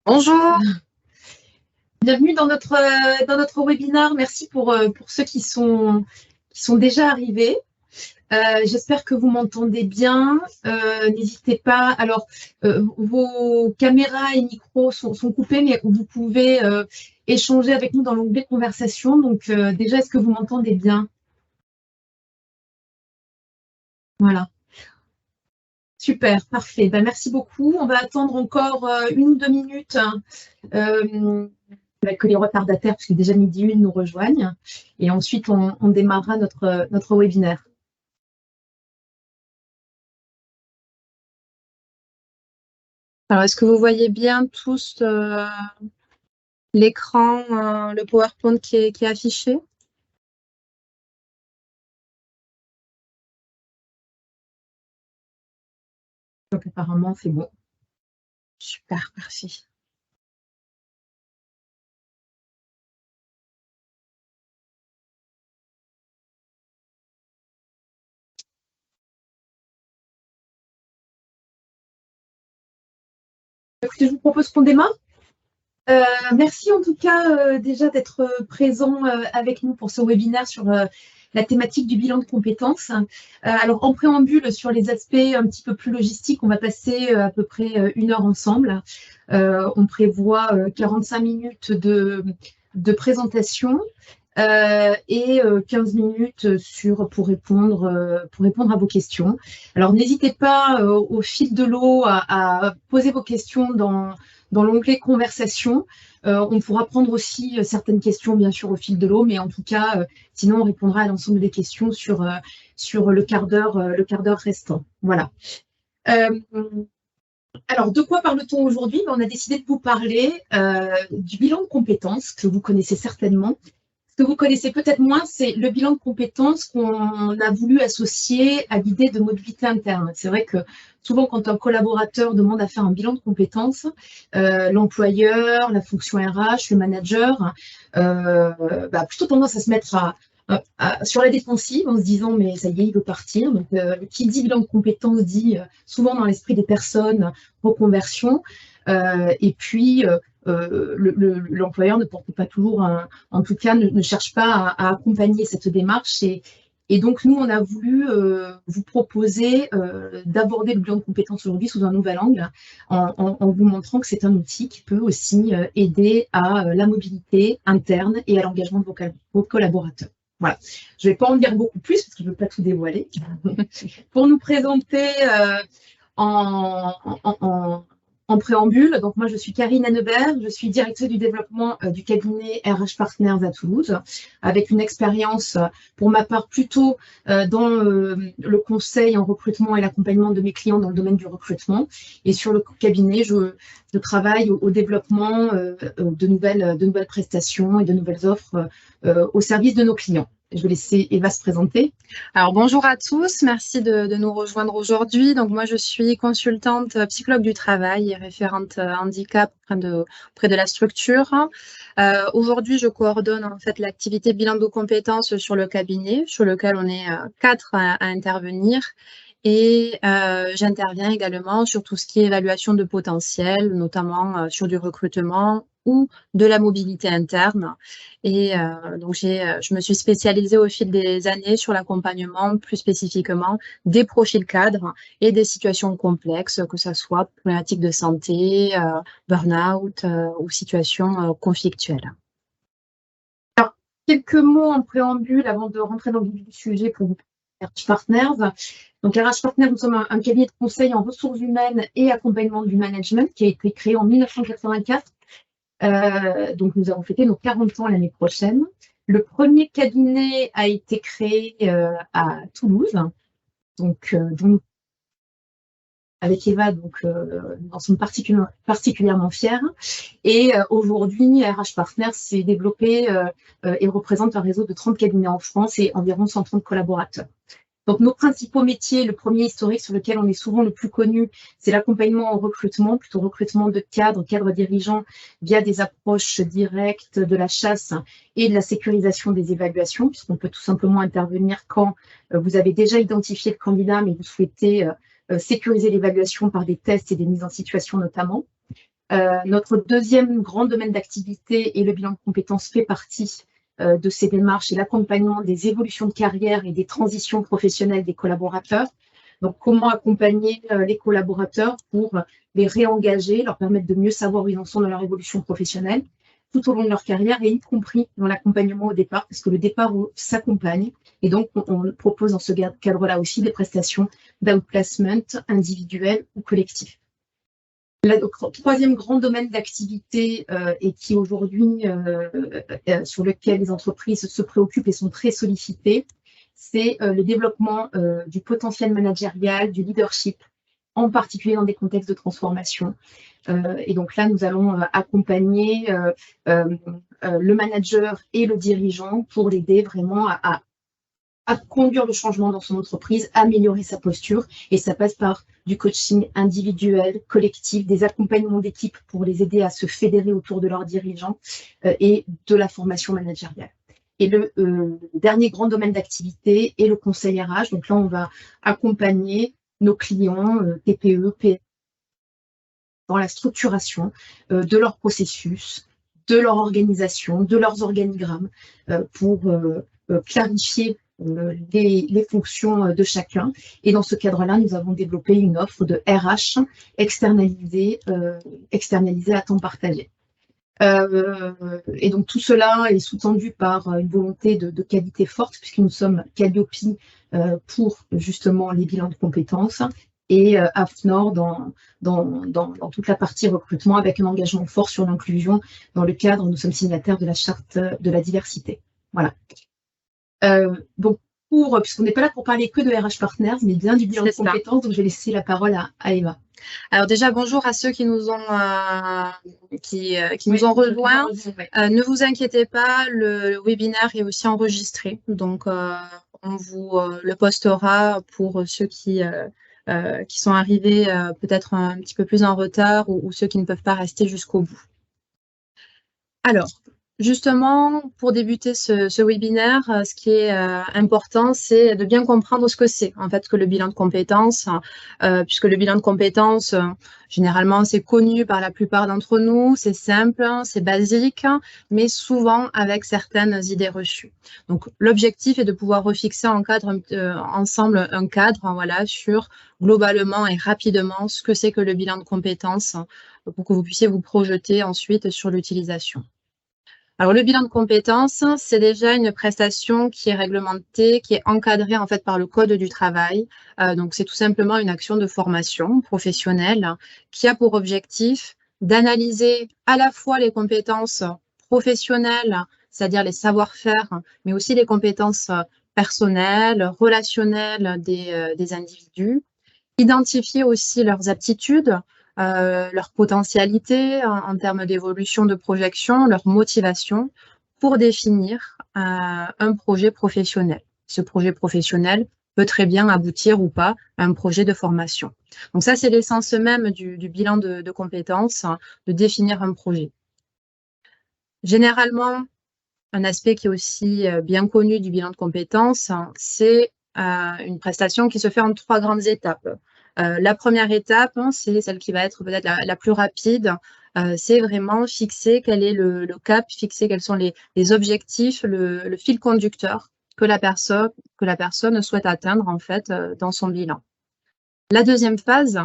Bonjour, bienvenue dans notre webinaire. Merci pour ceux qui sont déjà arrivés. J'espère que vous m'entendez bien. N'hésitez pas. Alors, vos caméras et micros sont coupés, mais vous pouvez échanger avec nous dans l'onglet conversation. Donc, déjà, est-ce que vous m'entendez bien? Voilà. Super, parfait. Ben, merci beaucoup. On va attendre encore 1 ou 2 minutes. Que les retardataires, puisque déjà midi une, nous rejoignent. Et ensuite, on démarrera notre webinaire. Alors, est-ce que vous voyez bien tous l'écran, le PowerPoint qui est affiché? Donc, apparemment, c'est bon. Super, merci. Écoutez, je vous propose qu'on démarre. Merci en tout cas déjà d'être présent avec nous pour ce webinaire sur la thématique du bilan de compétences. Alors en préambule sur les aspects un petit peu plus logistiques, on va passer à peu près 1 heure ensemble. On prévoit 45 minutes de présentation et 15 minutes pour répondre à vos questions. Alors n'hésitez pas au fil de l'eau à poser vos questions dans l'onglet conversation. On pourra prendre aussi certaines questions, bien sûr, au fil de l'eau, mais en tout cas, sinon, on répondra à l'ensemble des questions sur le quart d'heure restant. Voilà. Alors, de quoi parle-t-on aujourd'hui? On a décidé de vous parler du bilan de compétences que vous connaissez certainement. Ce que vous connaissez peut-être moins, c'est le bilan de compétences qu'on a voulu associer à l'idée de mobilité interne. C'est vrai que souvent, quand un collaborateur demande à faire un bilan de compétences, l'employeur, la fonction RH, le manager, plutôt tendance à se mettre sur la défensive en se disant mais ça y est, il veut partir. Donc, qui dit bilan de compétences dit souvent dans l'esprit des personnes reconversion. Et puis, l'employeur ne porte pas toujours, en tout cas, ne cherche pas à accompagner cette démarche. Et donc, nous, on a voulu vous proposer d'aborder le bilan de compétences aujourd'hui sous un nouvel angle, en vous montrant que c'est un outil qui peut aussi aider à la mobilité interne et à l'engagement de vos collaborateurs. Voilà. Je ne vais pas en dire beaucoup plus parce que je ne veux pas tout dévoiler. Pour nous présenter en préambule, donc moi je suis Karine Hannebert, je suis directrice du développement du cabinet RH Partners à Toulouse, avec une expérience pour ma part plutôt dans le conseil en recrutement et l'accompagnement de mes clients dans le domaine du recrutement. Et sur le cabinet, je travaille au développement de nouvelles prestations et de nouvelles offres au service de nos clients. Je vais laisser Eva se présenter. Alors bonjour à tous, merci de nous rejoindre aujourd'hui. Donc moi je suis consultante psychologue du travail et référente handicap auprès de la structure. Aujourd'hui je coordonne en fait l'activité bilan de compétences sur le cabinet, sur lequel on est 4 à intervenir. Et j'interviens également sur tout ce qui est évaluation de potentiel, notamment sur du recrutement ou de la mobilité interne. Et donc, je me suis spécialisée au fil des années sur l'accompagnement, plus spécifiquement des profils cadres et des situations complexes, que ce soit problématiques de santé, burn-out ou situations conflictuelles. Alors, quelques mots en préambule avant de rentrer dans le vif du sujet pour vous RH Partners. Donc, RH Partners, nous sommes un cabinet de conseil en ressources humaines et accompagnement du management qui a été créé en 1984. Donc, nous avons fêté nos 40 ans l'année prochaine. Le premier cabinet a été créé à Toulouse. Donc avec Eva, donc nous en sommes particulièrement fiers. Et aujourd'hui, RH Partners s'est développé et représente un réseau de 30 cabinets en France et environ 130 collaborateurs. Donc, nos principaux métiers, le premier historique sur lequel on est souvent le plus connu, c'est l'accompagnement au recrutement, plutôt recrutement de cadres dirigeants via des approches directes de la chasse et de la sécurisation des évaluations, puisqu'on peut tout simplement intervenir quand vous avez déjà identifié le candidat, mais vous souhaitez sécuriser l'évaluation par des tests et des mises en situation notamment. Notre deuxième grand domaine d'activité et le bilan de compétences fait partie de ces démarches et l'accompagnement des évolutions de carrière et des transitions professionnelles des collaborateurs. Donc, comment accompagner les collaborateurs pour les réengager, leur permettre de mieux savoir où ils en sont dans leur évolution professionnelle tout au long de leur carrière et y compris dans l'accompagnement au départ, parce que le départ s'accompagne. Et donc, on propose dans ce cadre-là aussi des prestations d'outplacement individuel ou collectif. Le troisième grand domaine d'activité et qui aujourd'hui sur lequel les entreprises se préoccupent et sont très sollicitées, c'est le développement du potentiel managérial, du leadership, en particulier dans des contextes de transformation. Et donc là, nous allons accompagner le manager et le dirigeant pour l'aider vraiment à conduire le changement dans son entreprise, améliorer sa posture. Et ça passe par du coaching individuel, collectif, des accompagnements d'équipe pour les aider à se fédérer autour de leurs dirigeants et de la formation managériale. Et le dernier grand domaine d'activité est le conseil RH. Donc là, on va accompagner nos clients TPE, PME dans la structuration de leur processus, de leur organisation, de leurs organigrammes pour clarifier les fonctions de chacun. Et dans ce cadre-là, nous avons développé une offre de RH externalisée à temps partagé. Et donc tout cela est sous-tendu par une volonté de qualité forte, puisque nous sommes Calliope pour justement les bilans de compétences et AFNOR dans toute la partie recrutement avec un engagement fort sur l'inclusion dans le cadre, nous sommes signataires de la charte de la diversité. Voilà. Donc, puisqu'on n'est pas là pour parler que de RH Partners, mais bien du bilan de compétences, donc je vais laisser la parole à Eva. Alors déjà, bonjour à ceux qui nous ont, nous ont rejoints. Ne vous inquiétez pas, le webinaire est aussi enregistré, donc on vous le postera pour ceux qui sont arrivés peut-être un petit peu plus en retard ou ceux qui ne peuvent pas rester jusqu'au bout. Alors, justement, pour débuter ce webinaire, ce qui est important, c'est de bien comprendre ce que c'est, en fait, que le bilan de compétences, puisque le bilan de compétences, généralement, c'est connu par la plupart d'entre nous, c'est simple, c'est basique, mais souvent avec certaines idées reçues. Donc, l'objectif est de pouvoir refixer ensemble un cadre, voilà, sur globalement et rapidement ce que c'est que le bilan de compétences, pour que vous puissiez vous projeter ensuite sur l'utilisation. Alors, le bilan de compétences, c'est déjà une prestation qui est réglementée, qui est encadrée en fait par le Code du travail. Donc, c'est tout simplement une action de formation professionnelle qui a pour objectif d'analyser à la fois les compétences professionnelles, c'est-à-dire les savoir-faire, mais aussi les compétences personnelles, relationnelles des individus, identifier aussi leurs aptitudes, leur potentialité en termes d'évolution de projection, leur motivation pour définir un projet professionnel. Ce projet professionnel peut très bien aboutir ou pas à un projet de formation. Donc ça, c'est l'essence même du bilan de compétences, de définir un projet. Généralement, un aspect qui est aussi bien connu du bilan de compétences, c'est une prestation qui se fait en 3 grandes étapes. La première étape, c'est celle qui va être peut-être la plus rapide, c'est vraiment fixer quel est le cap, fixer quels sont les objectifs, le fil conducteur que la personne souhaite atteindre en fait dans son bilan. La deuxième phase,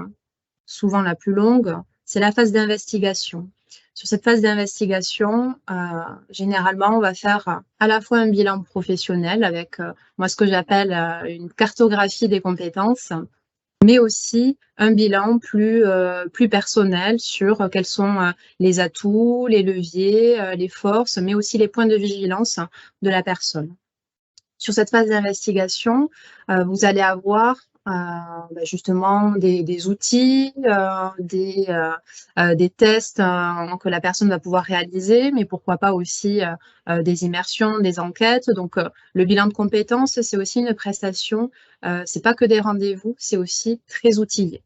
souvent la plus longue, c'est la phase d'investigation. Sur cette phase d'investigation, généralement, on va faire à la fois un bilan professionnel avec moi ce que j'appelle une cartographie des compétences, mais aussi un bilan plus personnel sur quels sont les atouts, les leviers, les forces, mais aussi les points de vigilance de la personne. Sur cette phase d'investigation, vous allez avoir justement des outils, des tests que la personne va pouvoir réaliser, mais pourquoi pas aussi des immersions, des enquêtes. Donc, le bilan de compétences, c'est aussi une prestation, c'est pas que des rendez-vous, c'est aussi très outillé.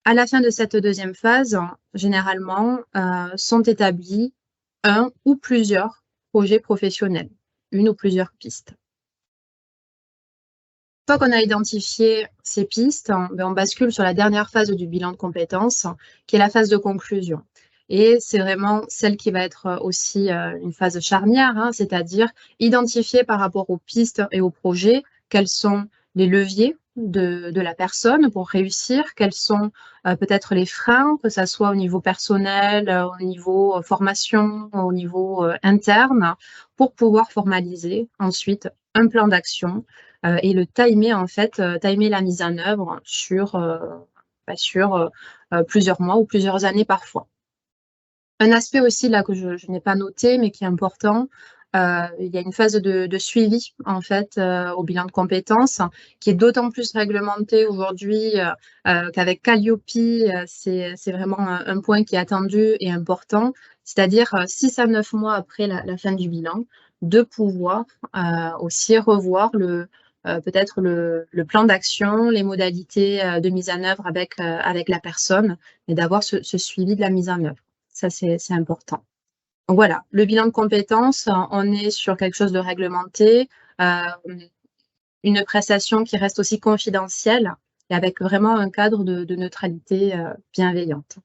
À la fin de cette deuxième phase, généralement, sont établis un ou plusieurs projets professionnels, une ou plusieurs pistes. fois qu'on a identifié ces pistes, on bascule sur la dernière phase du bilan de compétences, qui est la phase de conclusion. Et c'est vraiment celle qui va être aussi une phase charnière, c'est-à-dire identifier par rapport aux pistes et aux projets quels sont les leviers de la personne pour réussir, quels sont peut-être les freins, que ce soit au niveau personnel, au niveau formation, au niveau interne, pour pouvoir formaliser ensuite un plan d'action et le timer en fait, timer la mise en œuvre sur plusieurs mois ou plusieurs années parfois. Un aspect aussi là que je n'ai pas noté, mais qui est important, il y a une phase de suivi en fait au bilan de compétences, qui est d'autant plus réglementée aujourd'hui qu'avec Calliope, c'est vraiment un point qui est attendu et important, c'est-à-dire 6 à 9 mois après la fin du bilan, de pouvoir aussi revoir peut-être le plan d'action, les modalités de mise en œuvre avec la personne, et d'avoir ce suivi de la mise en œuvre. Ça, c'est important. Donc voilà, le bilan de compétences, on est sur quelque chose de réglementé, une prestation qui reste aussi confidentielle et avec vraiment un cadre de neutralité bienveillante.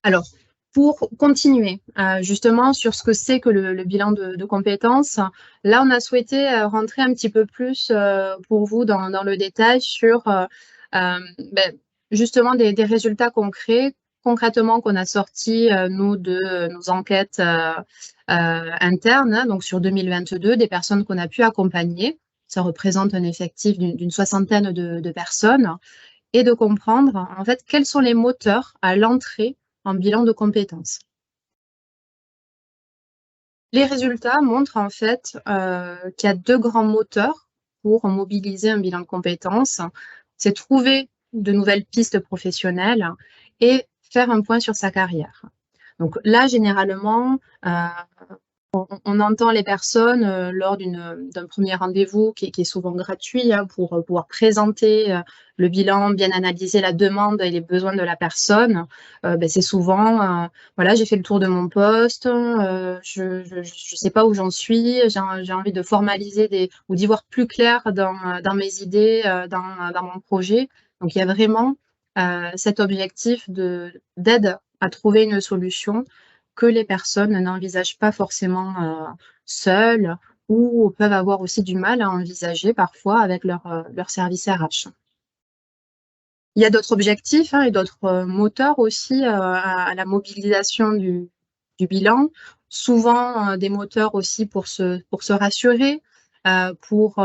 Alors, pour continuer justement sur ce que c'est que le bilan de compétences, là, on a souhaité rentrer un petit peu plus pour vous dans le détail sur justement des résultats concrets, concrètement qu'on a sortis, nous, de nos enquêtes internes, donc sur 2022, des personnes qu'on a pu accompagner. Ça représente un effectif d'une soixantaine de personnes, et de comprendre en fait quels sont les moteurs à l'entrée en bilan de compétences. Les résultats montrent en fait qu'il y a 2 grands moteurs pour mobiliser un bilan de compétences. C'est trouver de nouvelles pistes professionnelles et faire un point sur sa carrière. Donc là, généralement, on entend les personnes lors d'un premier rendez-vous qui est souvent gratuit pour pouvoir présenter le bilan, bien analyser la demande et les besoins de la personne. C'est souvent, voilà, j'ai fait le tour de mon poste, je sais pas où j'en suis, j'ai envie de formaliser ou d'y voir plus clair dans mes idées, dans mon projet. Donc il y a vraiment cet objectif d'aide à trouver une solution que les personnes n'envisagent pas forcément seules, ou peuvent avoir aussi du mal à envisager parfois avec leur service RH. Il y a d'autres objectifs et d'autres moteurs aussi à la mobilisation du bilan. Souvent des moteurs aussi pour se rassurer, pour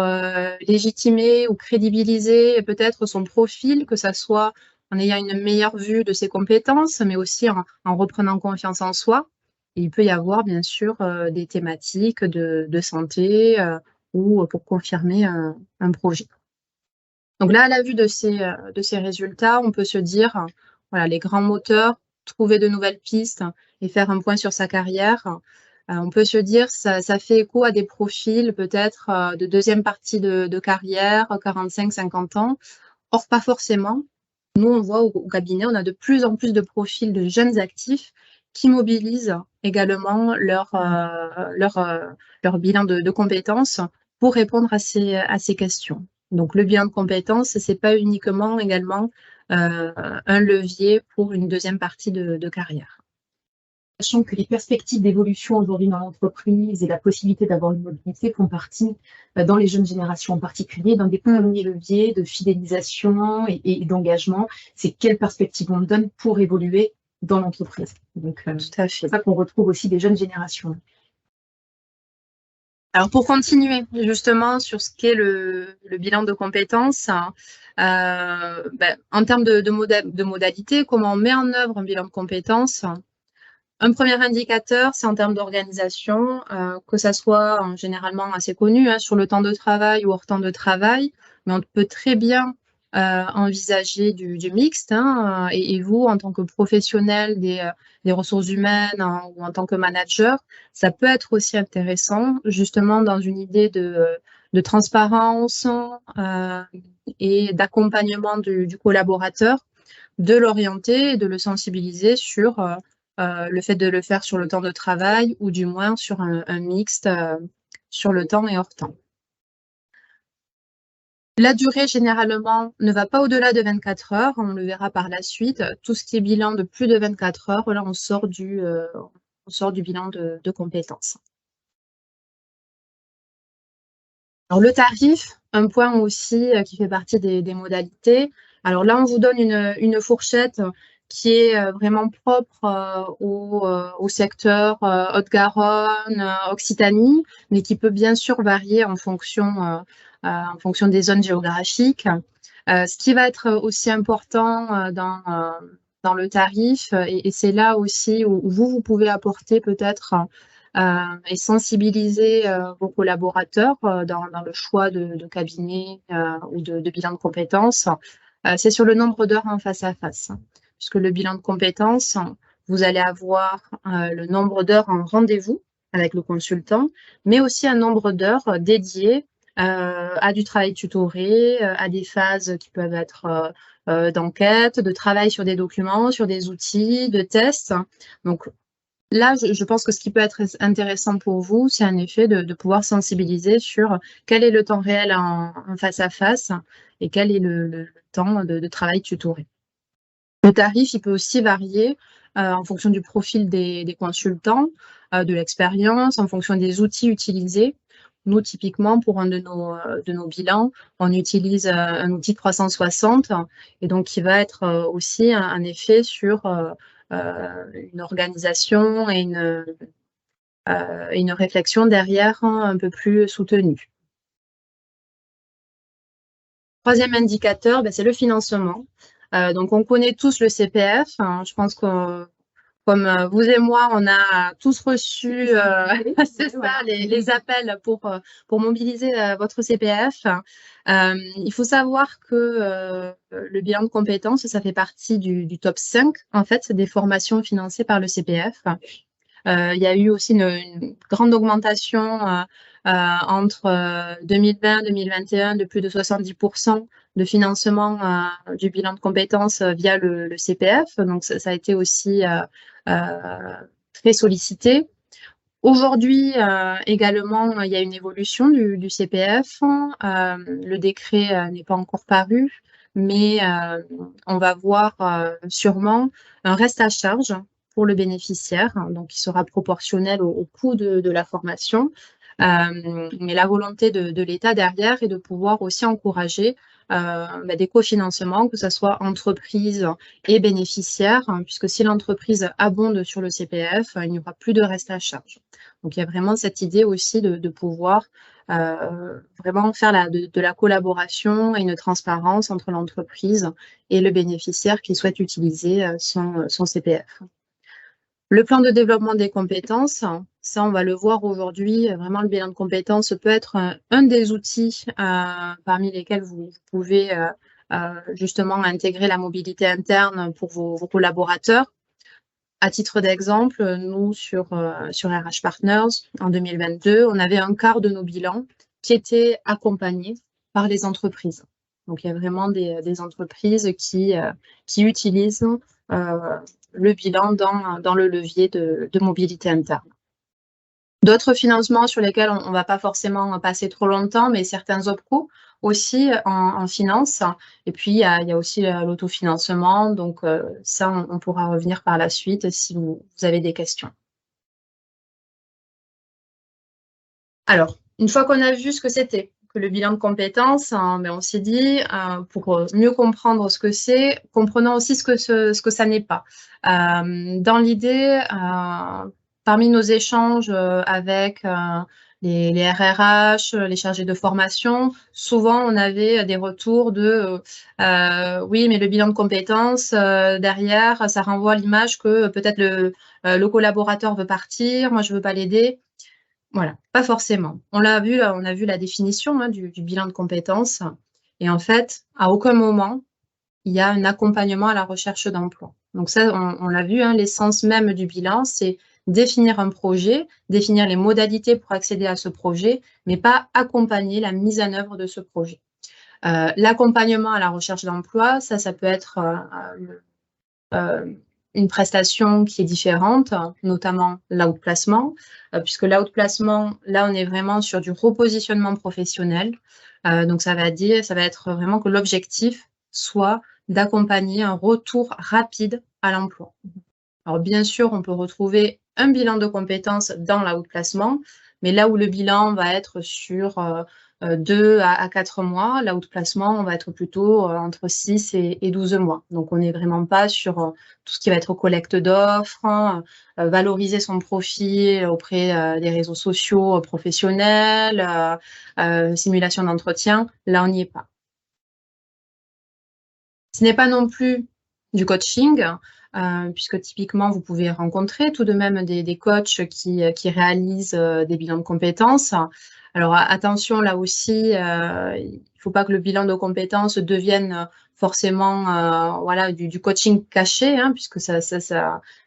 légitimer ou crédibiliser peut-être son profil, que ça soit en ayant une meilleure vue de ses compétences, mais aussi en reprenant confiance en soi. Et il peut y avoir bien sûr des thématiques de santé ou pour confirmer un projet. Donc là, à la vue de ces résultats, on peut se dire, voilà, les grands moteurs, trouver de nouvelles pistes et faire un point sur sa carrière. On peut se dire, ça fait écho à des profils peut-être de deuxième partie de carrière, 45-50 ans. Or, pas forcément. Nous, on voit au cabinet, on a de plus en plus de profils de jeunes actifs qui mobilisent également leur bilan de compétences pour répondre à ces questions. Donc, le bilan de compétences, c'est pas uniquement également un levier pour une deuxième partie de carrière. Sachant que les perspectives d'évolution aujourd'hui dans l'entreprise et la possibilité d'avoir une mobilité font partie, dans les jeunes générations en particulier, d'un des premiers leviers de fidélisation et d'engagement. C'est quelle perspective on donne pour évoluer dans l'entreprise. Donc, c'est ça qu'on retrouve aussi des jeunes générations. Alors, pour continuer justement sur ce qu'est le bilan de compétences, en termes de modalités, comment on met en œuvre un bilan de compétences? Un premier indicateur, c'est en termes d'organisation, que ça soit généralement assez connu sur le temps de travail ou hors temps de travail, mais on peut très bien envisager du mixte. Et vous, en tant que professionnel des ressources humaines ou en tant que manager, ça peut être aussi intéressant, justement dans une idée de transparence et d'accompagnement du collaborateur, de l'orienter et de le sensibiliser sur le fait de le faire sur le temps de travail ou du moins sur un mixte sur le temps et hors temps. La durée, généralement, ne va pas au-delà de 24 heures. On le verra par la suite. Tout ce qui est bilan de plus de 24 heures, là, on sort du bilan de compétences. Alors, le tarif, un point aussi qui fait partie des modalités. Alors là, on vous donne une fourchette qui est vraiment propre au secteur Haute-Garonne, Occitanie, mais qui peut bien sûr varier en fonction des zones géographiques. Ce qui va être aussi important dans le tarif, et c'est là aussi où vous pouvez apporter peut-être et sensibiliser vos collaborateurs dans le choix de cabinet ou de bilan de compétences, c'est sur le nombre d'heures en face à face. Puisque le bilan de compétences, vous allez avoir le nombre d'heures en rendez-vous avec le consultant, mais aussi un nombre d'heures dédiées à du travail tutoré, à des phases qui peuvent être d'enquête, de travail sur des documents, sur des outils, de tests. Donc là, je pense que ce qui peut être intéressant pour vous, c'est en effet de pouvoir sensibiliser sur quel est le temps réel en face à face et quel est le temps de travail tutoré. Le tarif, il peut aussi varier en fonction du profil des consultants, de l'expérience, en fonction des outils utilisés. Nous, typiquement, pour un de nos bilans, on utilise un outil 360 et donc qui va être aussi un effet sur une organisation et une réflexion derrière un peu plus soutenue. Troisième indicateur, c'est le financement. Donc, on connaît tous le CPF. Je pense que comme vous et moi, on a tous reçu c'est ça, les appels pour mobiliser votre CPF. Il faut savoir que le bilan de compétences, ça fait partie du top 5 en fait, des formations financées par le CPF. Il y a eu aussi une grande augmentation entre 2020 et 2021 de plus de 70% de financement du bilan de compétences via le CPF. Donc, ça a été aussi très sollicité. Aujourd'hui, également, il y a une évolution du CPF. Le décret n'est pas encore paru, mais on va voir sûrement un reste à charge pour le bénéficiaire, donc qui sera proportionnel au coût de la formation. Mais la volonté de l'État derrière est de pouvoir aussi encourager des cofinancements, que ce soit entreprise et bénéficiaire, puisque si l'entreprise abonde sur le CPF, il n'y aura plus de reste à charge. Donc, il y a vraiment cette idée aussi de pouvoir vraiment faire de la collaboration et une transparence entre l'entreprise et le bénéficiaire qui souhaite utiliser son CPF. Le plan de développement des compétences, ça, on va le voir aujourd'hui. Vraiment, le bilan de compétences peut être un des outils parmi lesquels vous pouvez justement intégrer la mobilité interne pour vos collaborateurs. À titre d'exemple, nous, sur RH Partners, en 2022, on avait un quart de nos bilans qui étaient accompagnés par les entreprises. Donc, il y a vraiment des entreprises qui utilisent le bilan dans le levier de mobilité interne. D'autres financements sur lesquels on ne va pas forcément passer trop longtemps, mais certains OPCO aussi en finance. Et puis, il y a aussi l'autofinancement. Donc, ça, on pourra revenir par la suite si vous avez des questions. Alors, une fois qu'on a vu ce que c'était, que le bilan de compétences, on s'est dit, pour mieux comprendre ce que c'est, comprenons aussi ce que ça n'est pas. Dans l'idée, parmi nos échanges avec les RRH, les chargés de formation, souvent on avait des retours de oui, mais le bilan de compétences, derrière, ça renvoie à l'image que peut-être le collaborateur veut partir, moi je ne veux pas l'aider. Voilà, pas forcément. On a vu la définition du bilan de compétences. Et en fait, à aucun moment, il y a un accompagnement à la recherche d'emploi. Donc ça, on l'a vu, l'essence même du bilan, c'est définir un projet, définir les modalités pour accéder à ce projet, mais pas accompagner la mise en œuvre de ce projet. L'accompagnement à la recherche d'emploi, ça peut être une prestation qui est différente, notamment l'outplacement, puisque l'outplacement, là, on est vraiment sur du repositionnement professionnel. Donc, ça va être vraiment que l'objectif soit d'accompagner un retour rapide à l'emploi. Alors, bien sûr, on peut retrouver un bilan de compétences dans l'outplacement, mais là où le bilan va être sur 2 à 4 mois, l'outplacement, on va être plutôt entre 6 et 12 mois. Donc, on n'est vraiment pas sur tout ce qui va être collecte d'offres, valoriser son profil auprès des réseaux sociaux professionnels, simulation d'entretien. Là, on n'y est pas. Ce n'est pas non plus du coaching, puisque typiquement, vous pouvez rencontrer tout de même des coachs qui réalisent des bilans de compétences. Alors, attention, là aussi, il ne faut pas que le bilan de compétences devienne forcément voilà, du coaching caché, hein, puisque ça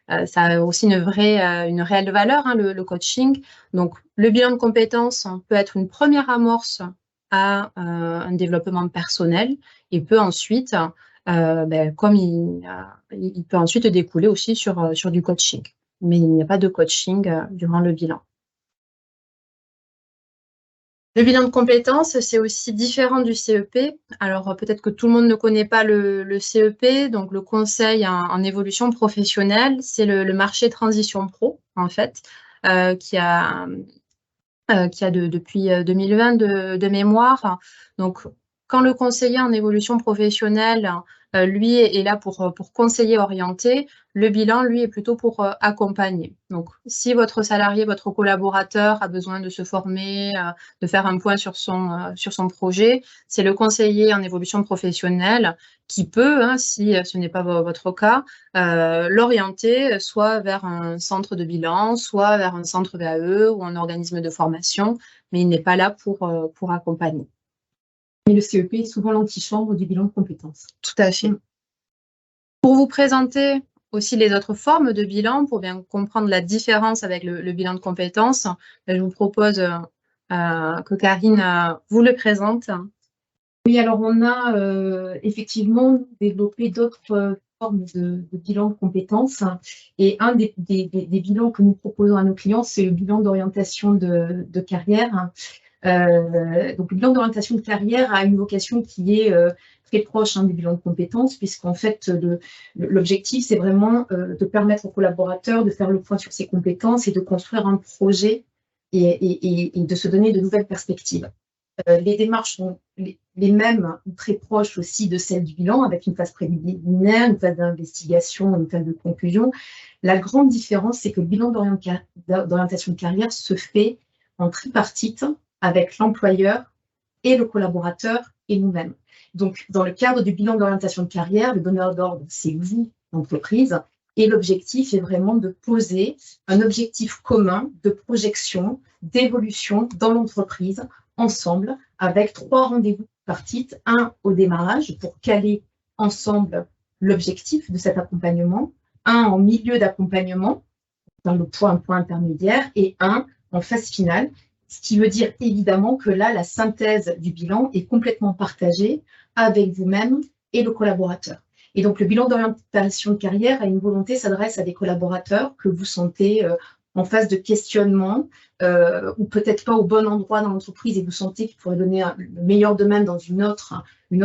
a aussi une réelle valeur, hein, le coaching. Donc, le bilan de compétences peut être une première amorce à un développement personnel et peut ensuite, comme il peut ensuite découler aussi sur du coaching. Mais il n'y a pas de coaching durant le bilan. Le bilan de compétences, c'est aussi différent du CEP. Alors, peut-être que tout le monde ne connaît pas le CEP, donc le conseil en évolution professionnelle, c'est le marché Transition Pro, en fait, qui a depuis 2020 de mémoire. Donc, quand le conseiller en évolution professionnelle, lui, est là pour conseiller, orienter, le bilan, lui, est plutôt pour accompagner. Donc, si votre salarié, votre collaborateur a besoin de se former, de faire un point sur son projet, c'est le conseiller en évolution professionnelle qui peut, hein, si ce n'est pas votre cas, l'orienter soit vers un centre de bilan, soit vers un centre VAE ou un organisme de formation, mais il n'est pas là pour accompagner. Mais le CEP est souvent l'antichambre du bilan de compétences. Tout à fait. Pour vous présenter aussi les autres formes de bilan, pour bien comprendre la différence avec le bilan de compétences, je vous propose que Karine vous le présente. Oui, alors on a effectivement développé d'autres formes de bilan de compétences. Et un des bilans que nous proposons à nos clients, c'est le bilan d'orientation de carrière. Donc, le bilan d'orientation de carrière a une vocation qui est très proche des bilans de compétences, puisqu'en fait, l'objectif, c'est vraiment de permettre aux collaborateurs de faire le point sur ses compétences et de construire un projet et de se donner de nouvelles perspectives. Les démarches sont les mêmes, très proches aussi de celles du bilan, avec une phase préliminaire, une phase d'investigation, une phase de conclusion. La grande différence, c'est que le bilan d'orientation de carrière se fait en tripartite avec l'employeur et le collaborateur et nous-mêmes. Donc, dans le cadre du bilan d'orientation de carrière, le donneur d'ordre, c'est vous, l'entreprise, et l'objectif est vraiment de poser un objectif commun de projection, d'évolution dans l'entreprise, ensemble, avec 3 rendez-vous tripartites, un au démarrage pour caler ensemble l'objectif de cet accompagnement, un en milieu d'accompagnement, dans le point intermédiaire, et un en phase finale, ce qui veut dire évidemment que là, la synthèse du bilan est complètement partagée avec vous-même et le collaborateur. Et donc, le bilan d'orientation de carrière a une volonté, s'adresse à des collaborateurs que vous sentez en phase de questionnement ou peut-être pas au bon endroit dans l'entreprise et vous sentez qu'il pourrait donner le meilleur d'eux-mêmes dans une autre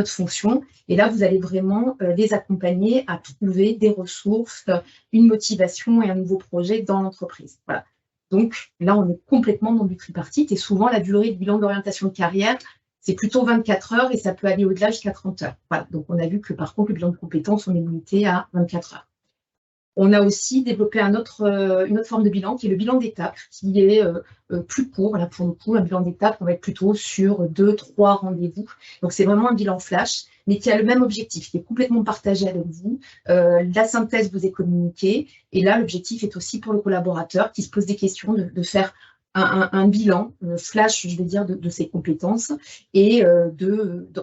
fonction. Et là, vous allez vraiment les accompagner à trouver des ressources, une motivation et un nouveau projet dans l'entreprise. Voilà. Donc là, on est complètement dans du tripartite et souvent, la durée du bilan d'orientation de carrière, c'est plutôt 24 heures et ça peut aller au-delà jusqu'à 30 heures. Voilà. Donc, on a vu que par contre, le bilan de compétences, on est limité à 24 heures. On a aussi développé une autre forme de bilan qui est le bilan d'étape, qui est plus court. Là, pour le coup, un bilan d'étape, on va être plutôt sur 2-3 rendez-vous. Donc, c'est vraiment un bilan flash, mais qui a le même objectif, qui est complètement partagé avec vous. La synthèse vous est communiquée. Et là, l'objectif est aussi pour le collaborateur qui se pose des questions de faire un bilan flash, je vais dire, de ses compétences et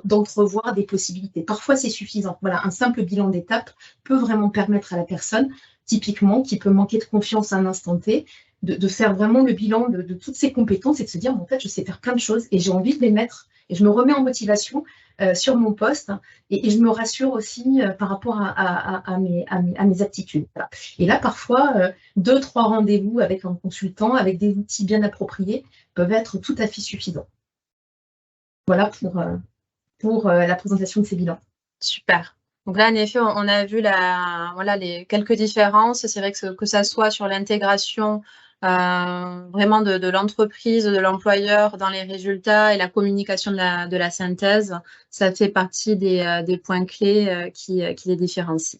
d'entrevoir des possibilités. Parfois, c'est suffisant. Voilà, un simple bilan d'étape peut vraiment permettre à la personne, typiquement, qui peut manquer de confiance à un instant T, de faire vraiment le bilan de toutes ses compétences et de se dire, en fait, je sais faire plein de choses et j'ai envie de les mettre Et je me remets en motivation sur mon poste et je me rassure aussi par rapport à mes aptitudes. Voilà. Et là, parfois, 2-3 rendez-vous avec un consultant, avec des outils bien appropriés, peuvent être tout à fait suffisants. Voilà pour la présentation de ces bilans. Super. Donc là, en effet, on a vu voilà, les quelques différences. C'est vrai que ça soit sur l'intégration vraiment de l'entreprise, de l'employeur dans les résultats et la communication de la synthèse, ça fait partie des points clés qui les différencient.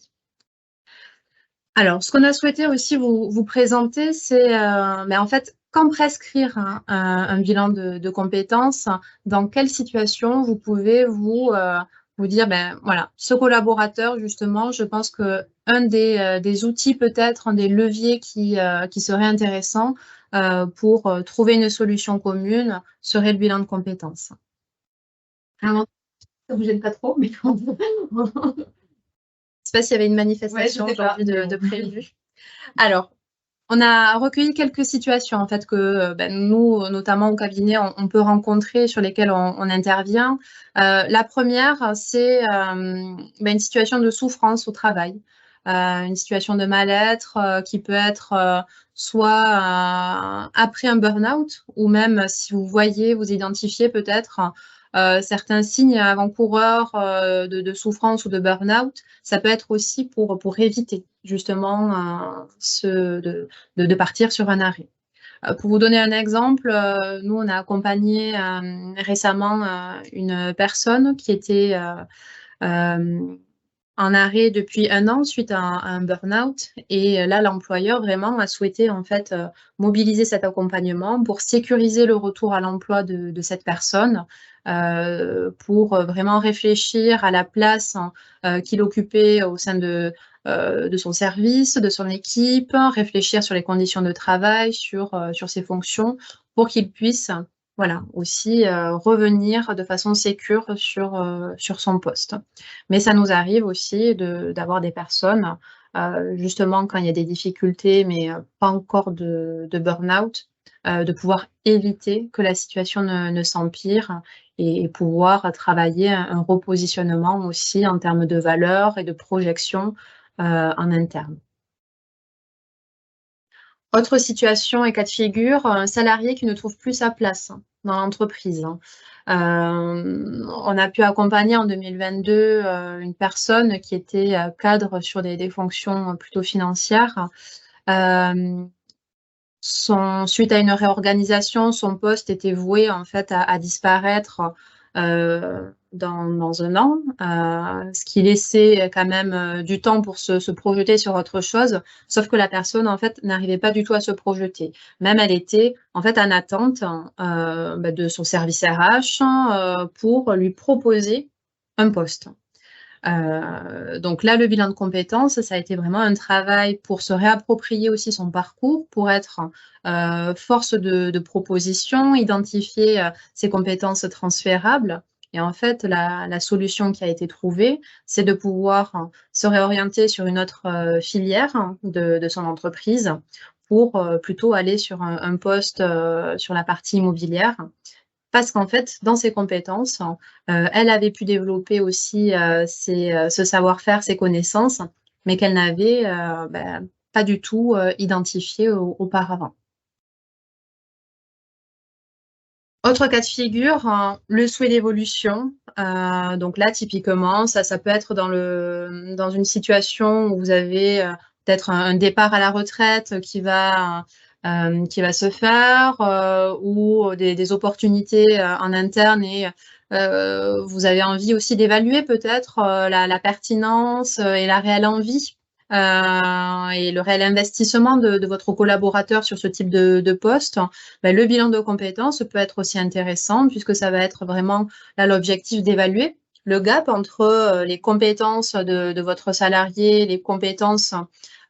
Alors, ce qu'on a souhaité aussi vous présenter, c'est en fait, quand prescrire un bilan de compétences, dans quelle situation vous pouvez vous dire, voilà, ce collaborateur, justement, je pense qu'un des outils, peut-être, un des leviers qui serait intéressant pour trouver une solution commune serait le bilan de compétences. Alors, ça ne vous gêne pas trop, mais Je ne sais pas s'il y avait une manifestation aujourd'hui de prévue. Alors, on a recueilli quelques situations en fait que nous, notamment au cabinet, on peut rencontrer, sur lesquelles on intervient. La première, c'est une situation de souffrance au travail, une situation de mal-être qui peut être soit après un burn-out, ou même si vous voyez, vous identifiez peut-être certains signes avant-coureurs de souffrance ou de burn-out, ça peut être aussi pour éviter justement de partir sur un arrêt. Pour vous donner un exemple, nous, on a accompagné récemment une personne qui était en arrêt depuis 1 an suite à un burn-out. Et là, l'employeur vraiment a souhaité en fait mobiliser cet accompagnement pour sécuriser le retour à l'emploi de cette personne, pour vraiment réfléchir à la place qu'il occupait au sein de son service, de son équipe, réfléchir sur les conditions de travail, sur ses fonctions, pour qu'il puisse voilà, aussi revenir de façon sécure sur son poste. Mais ça nous arrive aussi d'avoir des personnes, justement quand il y a des difficultés, mais pas encore de burn-out, de pouvoir éviter que la situation ne s'empire et pouvoir travailler un repositionnement aussi en termes de valeurs et de projection en interne. Autre situation et cas de figure, un salarié qui ne trouve plus sa place dans l'entreprise. On a pu accompagner en 2022 une personne qui était cadre sur des fonctions plutôt financières. Suite à une réorganisation, son poste était voué en fait à disparaître dans 1 an, ce qui laissait quand même du temps pour se projeter sur autre chose, sauf que la personne en fait n'arrivait pas du tout à se projeter. Même elle était en fait en attente de son service RH pour lui proposer un poste. Donc là, le bilan de compétences, ça a été vraiment un travail pour se réapproprier aussi son parcours, pour être force de proposition, identifier ses compétences transférables. Et en fait, la solution qui a été trouvée, c'est de pouvoir se réorienter sur une autre filière de son entreprise pour plutôt aller sur un poste sur la partie immobilière. Parce qu'en fait, dans ses compétences, elle avait pu développer aussi ce savoir-faire, ses connaissances, mais qu'elle n'avait pas du tout identifié auparavant. Autre cas de figure, le souhait d'évolution. Donc là, typiquement, ça peut être dans une situation où vous avez peut-être un départ à la retraite qui va se faire, ou des opportunités en interne, et vous avez envie aussi d'évaluer peut-être la pertinence et la réelle envie et le réel investissement de votre collaborateur sur ce type de poste. Le bilan de compétences peut être aussi intéressant, puisque ça va être vraiment là l'objectif d'évaluer le gap entre les compétences de votre salarié, les compétences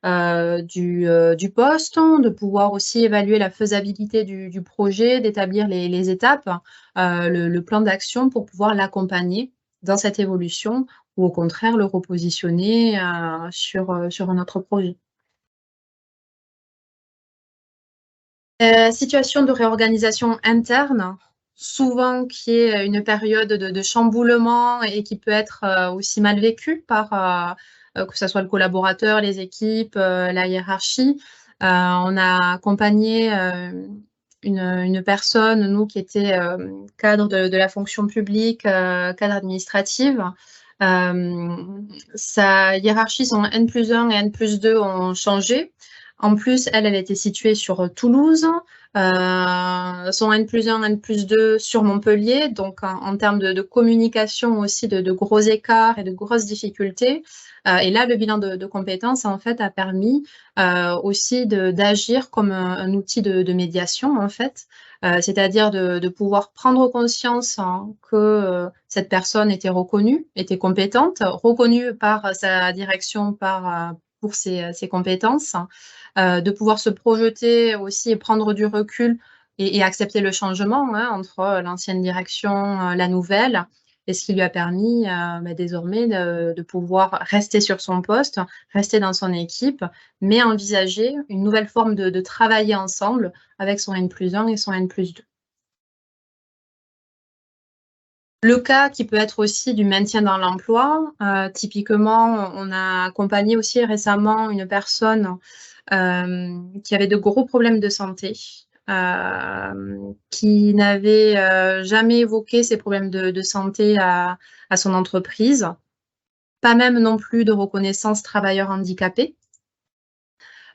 du poste, de pouvoir aussi évaluer la faisabilité du projet, d'établir les étapes, le plan d'action pour pouvoir l'accompagner dans cette évolution, ou au contraire le repositionner sur un autre projet. Situation de réorganisation interne. souvent qu'il y ait une période de chamboulement et qui peut être aussi mal vécue par que ce soit le collaborateur, les équipes, la hiérarchie. On a accompagné une personne, nous, qui était cadre de la fonction publique, cadre administrative. Sa hiérarchie, son N+1 et N+2 ont changé. En plus, elle était située sur Toulouse, son N+1, N+2 sur Montpellier. Donc, en termes de communication aussi, de gros écarts et de grosses difficultés. Et là, le bilan de compétences, en fait, a permis aussi d'agir comme un outil de médiation, en fait. C'est-à-dire de pouvoir prendre conscience que cette personne était reconnue, était compétente, reconnue par sa direction pour ses compétences, de pouvoir se projeter aussi et prendre du recul et accepter le changement entre l'ancienne direction, la nouvelle, et ce qui lui a permis désormais de pouvoir rester sur son poste, rester dans son équipe, mais envisager une nouvelle forme de travailler ensemble avec son N+1 et son N+2. Le cas qui peut être aussi du maintien dans l'emploi, typiquement, on a accompagné aussi récemment une personne qui avait de gros problèmes de santé, qui n'avait jamais évoqué ces problèmes de santé à son entreprise, pas même non plus de reconnaissance travailleur handicapé.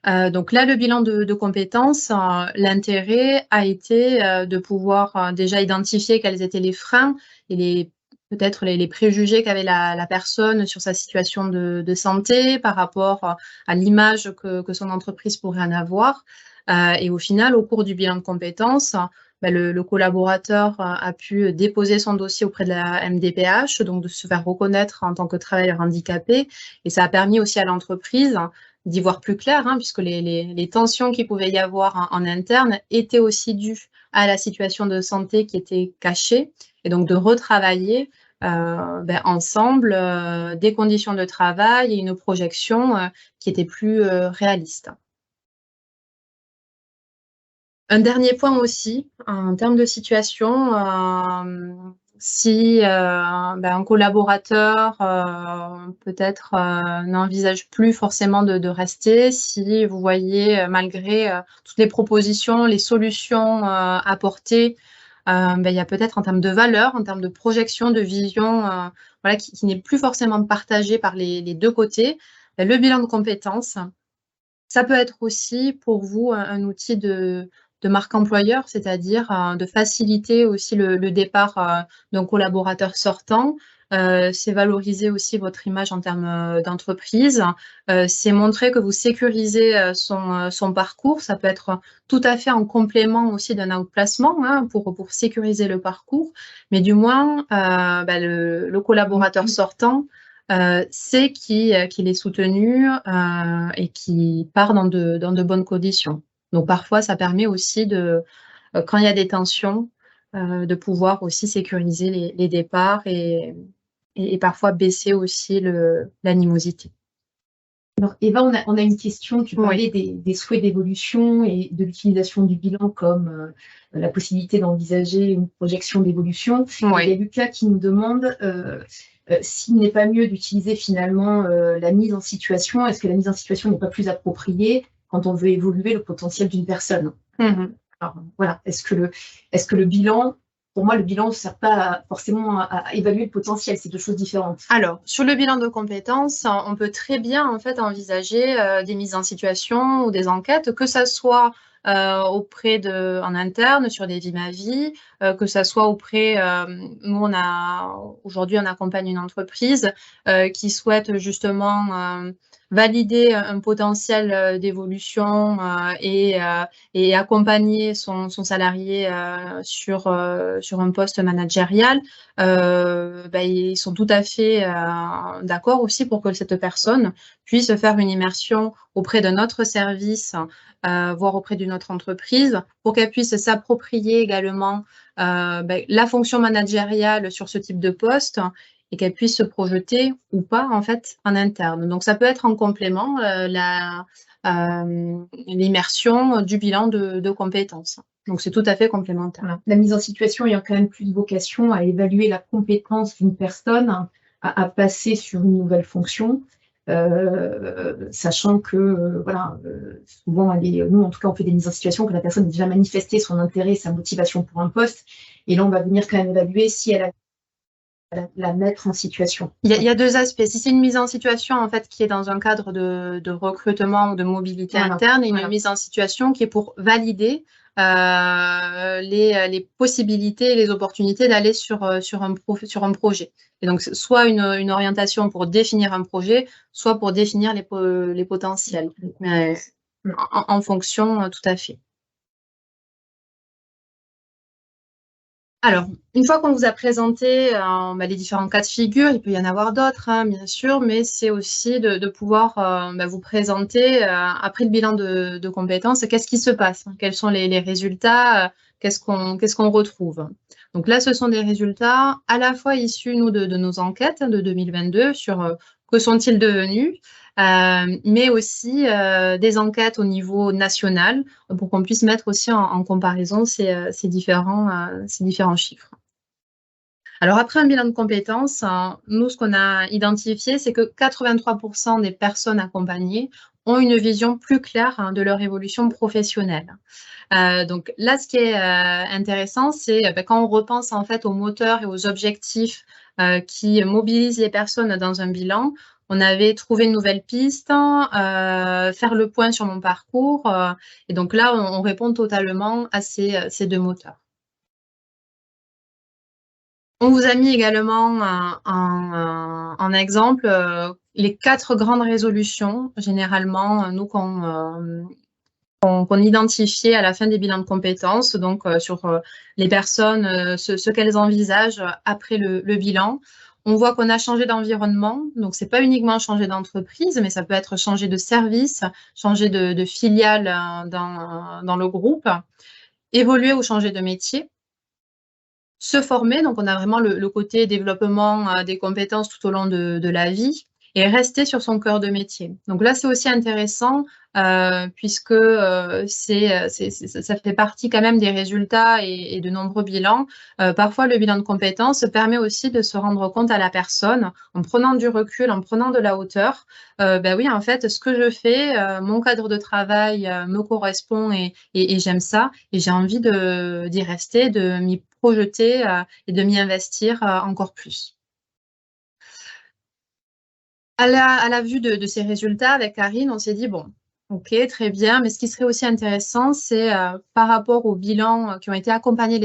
Donc là, le bilan de compétences, l'intérêt a été de pouvoir déjà identifier quels étaient les freins et peut-être les préjugés qu'avait la personne sur sa situation de santé par rapport à l'image que son entreprise pourrait en avoir. Et au final, au cours du bilan de compétences, le collaborateur a pu déposer son dossier auprès de la MDPH, donc de se faire reconnaître en tant que travailleur handicapé. Et ça a permis aussi à l'entreprise d'y voir plus clair, puisque les tensions qu'il pouvait y avoir en interne étaient aussi dues à la situation de santé qui était cachée, et donc de retravailler ensemble des conditions de travail et une projection qui était plus réaliste. Un dernier point aussi, en termes de situation, si un collaborateur peut-être n'envisage plus forcément de rester, si vous voyez malgré toutes les propositions, les solutions apportées, il y a peut-être en termes de valeur, en termes de projection, de vision, voilà, qui n'est plus forcément partagée par les deux côtés, le bilan de compétences, ça peut être aussi pour vous un outil de marque employeur, c'est-à-dire de faciliter aussi le départ d'un collaborateur sortant. C'est valoriser aussi votre image en termes d'entreprise. C'est montrer que vous sécurisez son parcours. Ça peut être tout à fait en complément aussi d'un outplacement pour sécuriser le parcours. Mais du moins, le collaborateur sortant sait qu'il est soutenu et qui part dans de bonnes conditions. Donc parfois, ça permet aussi quand il y a des tensions, de pouvoir aussi sécuriser les départs et parfois baisser aussi l'animosité. Alors Eva, on a une question, tu parlais des souhaits d'évolution et de l'utilisation du bilan comme la possibilité d'envisager une projection d'évolution. Il y a Lucas qui nous demande s'il n'est pas mieux d'utiliser finalement la mise en situation. Est-ce que la mise en situation n'est pas plus appropriée quand on veut évoluer le potentiel d'une personne? Alors voilà, est-ce que le bilan, pour moi, le bilan ne sert pas forcément à évaluer le potentiel, c'est deux choses différentes. Alors, sur le bilan de compétences, on peut très bien en fait envisager des mises en situation ou des enquêtes, que ça soit en interne sur des vies-ma-vie, que ça soit auprès, nous aujourd'hui on accompagne une entreprise qui souhaite justement valider un potentiel d'évolution et accompagner son salarié sur un poste managérial. Ils sont tout à fait d'accord aussi pour que cette personne puisse faire une immersion auprès d'un autre service, voire auprès d'une autre entreprise, pour qu'elle puisse s'approprier également la fonction managériale sur ce type de poste et qu'elle puisse se projeter ou pas en fait en interne. Donc ça peut être en complément l'immersion du bilan de compétences. Donc, c'est tout à fait complémentaire. Voilà. La mise en situation ayant quand même plus vocation à évaluer la compétence d'une personne à passer sur une nouvelle fonction, sachant que voilà, souvent, nous, en tout cas, on fait des mises en situation que la personne a déjà manifesté son intérêt, sa motivation pour un poste. Et là, on va venir quand même évaluer si elle a la mettre en situation. Il y a deux aspects. Si c'est une mise en situation en fait qui est dans un cadre de recrutement ou de mobilité interne, et une mise en situation qui est pour valider les possibilités et les opportunités d'aller sur un projet. Et donc, soit une orientation pour définir un projet, soit pour définir les potentiels. En fonction, tout à fait. Alors, une fois qu'on vous a présenté les différents cas de figure, il peut y en avoir d'autres, hein, bien sûr, mais c'est aussi de pouvoir vous présenter, après le bilan de compétences, qu'est-ce qui se passe, hein, quels sont les résultats, qu'est-ce qu'on retrouve. Donc là, ce sont des résultats à la fois issus, nous, de nos enquêtes de 2022 sur que sont-ils devenus, mais aussi des enquêtes au niveau national pour qu'on puisse mettre aussi en comparaison ces différents chiffres. Alors après un bilan de compétences, nous, ce qu'on a identifié, c'est que 83% des personnes accompagnées ont une vision plus claire de leur évolution professionnelle. Donc là, ce qui est intéressant, c'est quand on repense en fait aux moteurs et aux objectifs qui mobilisent les personnes dans un bilan. On avait trouvé une nouvelle piste, faire le point sur mon parcours. Et donc là, on répond totalement à ces deux moteurs. On vous a mis également en exemple les 4 grandes résolutions, généralement, nous, qu'on identifiait à la fin des bilans de compétences, donc sur les personnes, ce qu'elles envisagent après le bilan. On voit qu'on a changé d'environnement, donc c'est pas uniquement changer d'entreprise, mais ça peut être changer de service, changer de filiale dans le groupe, évoluer ou changer de métier. Se former, donc on a vraiment le côté développement des compétences tout au long de la vie, et rester sur son cœur de métier. Donc là, c'est aussi intéressant puisque ça fait partie quand même des résultats et de nombreux bilans. Parfois, le bilan de compétences permet aussi de se rendre compte à la personne, en prenant du recul, en prenant de la hauteur. Oui, en fait, ce que je fais, mon cadre de travail me correspond et j'aime ça, et j'ai envie d'y rester, de m'y projeter et de m'y investir encore plus. À la vue de ces résultats, avec Karine, on s'est dit, bon, ok, très bien, mais ce qui serait aussi intéressant, c'est par rapport aux bilans qui ont été accompagnés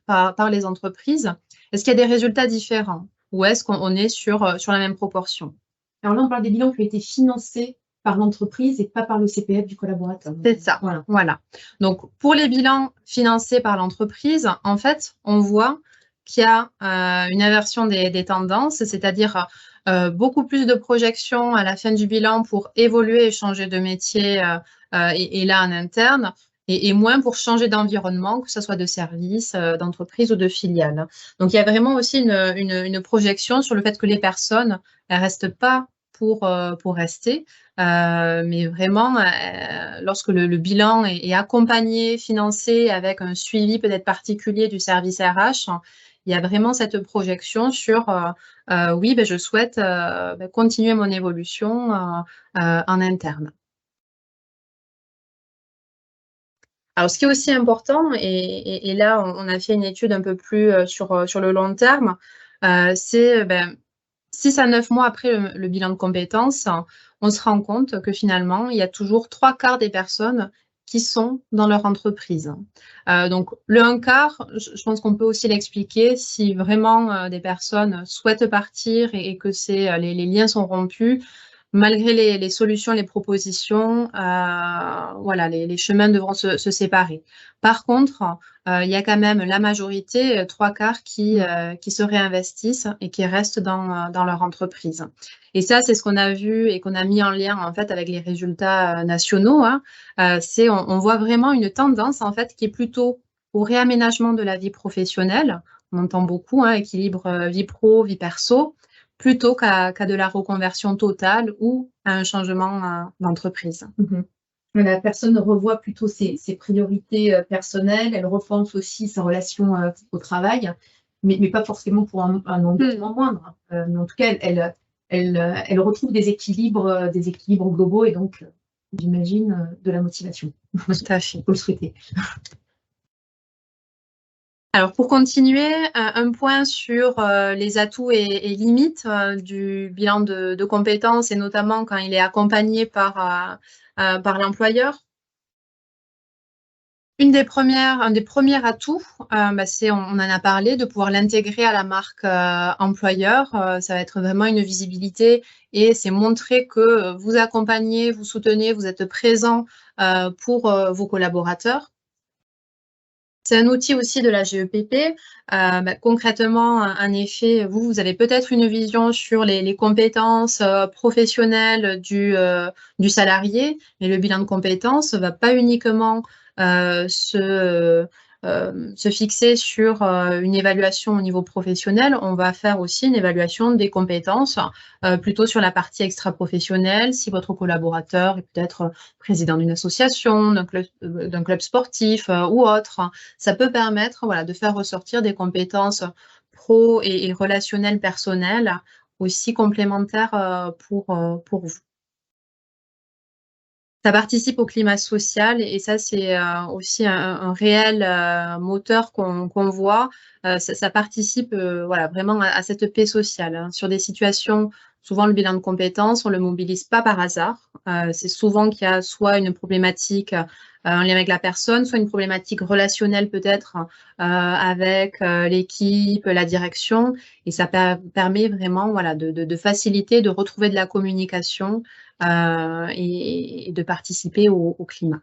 par les entreprises, est-ce qu'il y a des résultats différents ou est-ce qu'on est sur la même proportion? Alors là, on parle des bilans qui ont été financés par l'entreprise et pas par le CPF du collaborateur. C'est ça, voilà. Donc, pour les bilans financés par l'entreprise, en fait, on voit qu'il y a une inversion des tendances, c'est-à-dire beaucoup plus de projections à la fin du bilan pour évoluer et changer de métier et là en interne, et moins pour changer d'environnement, que ce soit de service, d'entreprise ou de filiale. Donc, il y a vraiment aussi une projection sur le fait que les personnes ne restent pas pour rester, mais vraiment, lorsque le bilan est accompagné, financé, avec un suivi peut-être particulier du service RH, il y a vraiment cette projection sur oui, je souhaite continuer mon évolution en interne. Alors, ce qui est aussi important, et là, on a fait une étude un peu plus sur le long terme, c'est 6 à 9 mois après le bilan de compétences, on se rend compte que finalement, il y a toujours 3/4 des personnes qui sont dans leur entreprise. Donc, le 1/4, je pense qu'on peut aussi l'expliquer si vraiment des personnes souhaitent partir et que les liens sont rompus. Malgré les solutions, les propositions, voilà, les chemins devront se séparer. Par contre, il y a quand même la majorité, 3/4 qui se réinvestissent et qui restent dans leur entreprise. Et ça, c'est ce qu'on a vu et qu'on a mis en lien en fait avec les résultats nationaux. On voit vraiment une tendance en fait qui est plutôt au réaménagement de la vie professionnelle. On entend beaucoup équilibre vie pro, vie perso, plutôt qu'à de la reconversion totale ou à un changement d'entreprise. La personne revoit plutôt ses priorités personnelles, elle repense aussi sa relation au travail, mais pas forcément pour un engagement moindre. Mais en tout cas, elle retrouve des équilibres globaux et donc, j'imagine, de la motivation. Tout à fait. On peut le souhaiter. Alors pour continuer, un point sur les atouts et limites du bilan de compétences et notamment quand il est accompagné par l'employeur. Un des premiers atouts, c'est, on en a parlé, de pouvoir l'intégrer à la marque employeur. Ça va être vraiment une visibilité et c'est montrer que vous accompagnez, vous soutenez, vous êtes présent pour vos collaborateurs. C'est un outil aussi de la GEPP. Concrètement, en effet, vous avez peut-être une vision sur les compétences professionnelles du salarié, mais le bilan de compétences ne va pas uniquement se fixer sur une évaluation au niveau professionnel. On va faire aussi une évaluation des compétences plutôt sur la partie extra-professionnelle, si votre collaborateur est peut-être président d'une association, d'un club sportif ou autre. Ça peut permettre, voilà, de faire ressortir des compétences pro et relationnelles personnelles aussi complémentaires pour vous. Ça participe au climat social et ça, c'est aussi un réel moteur qu'on voit. Ça participe voilà, vraiment à cette paix sociale, hein. Sur des situations, souvent le bilan de compétences, on ne le mobilise pas par hasard. C'est souvent qu'il y a soit une problématique en lien avec la personne, soit une problématique relationnelle peut-être avec l'équipe, la direction. Et ça permet vraiment, voilà, de faciliter, de retrouver de la communication et de participer au climat.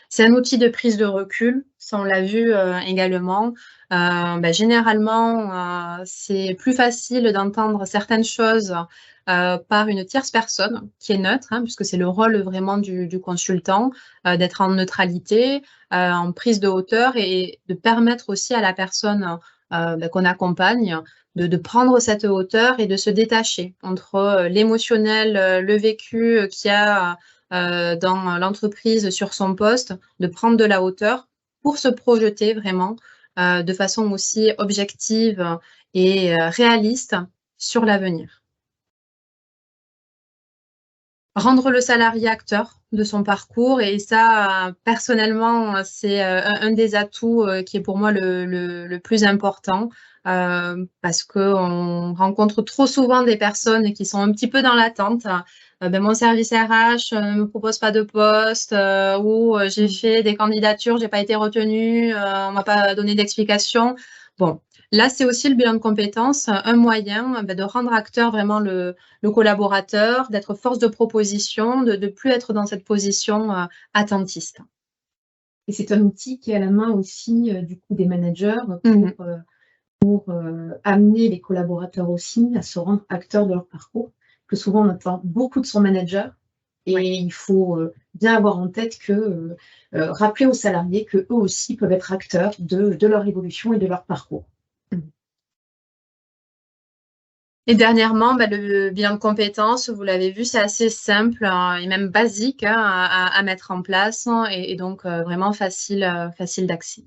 C'est un outil de prise de recul, ça on l'a vu également. Généralement, c'est plus facile d'entendre certaines choses par une tierce personne qui est neutre, hein, puisque c'est le rôle vraiment du consultant, d'être en neutralité, en prise de hauteur et de permettre aussi à la personne qu'on accompagne de prendre cette hauteur et de se détacher entre l'émotionnel, le vécu qu'il y a dans l'entreprise sur son poste, de prendre de la hauteur pour se projeter vraiment de façon aussi objective et réaliste sur l'avenir. Rendre le salarié acteur de son parcours et ça, personnellement, c'est un des atouts qui est pour moi le plus important parce qu'on rencontre trop souvent des personnes qui sont un petit peu dans l'attente. Mon service RH ne me propose pas de poste ou j'ai fait des candidatures, j'ai pas été retenue, on m'a pas donné d'explication. Bon, là, c'est aussi le bilan de compétences, un moyen de rendre acteur vraiment le collaborateur, d'être force de proposition, de ne plus être dans cette position attentiste. Et c'est un outil qui est à la main aussi du coup des managers pour amener les collaborateurs aussi à se rendre acteurs de leur parcours. Que souvent on attend beaucoup de son manager et il faut bien avoir en tête que rappeler aux salariés qu'eux aussi peuvent être acteurs de leur évolution et de leur parcours. Et dernièrement, le bilan de compétences, vous l'avez vu, c'est assez simple et même basique à mettre en place et donc vraiment facile d'accès.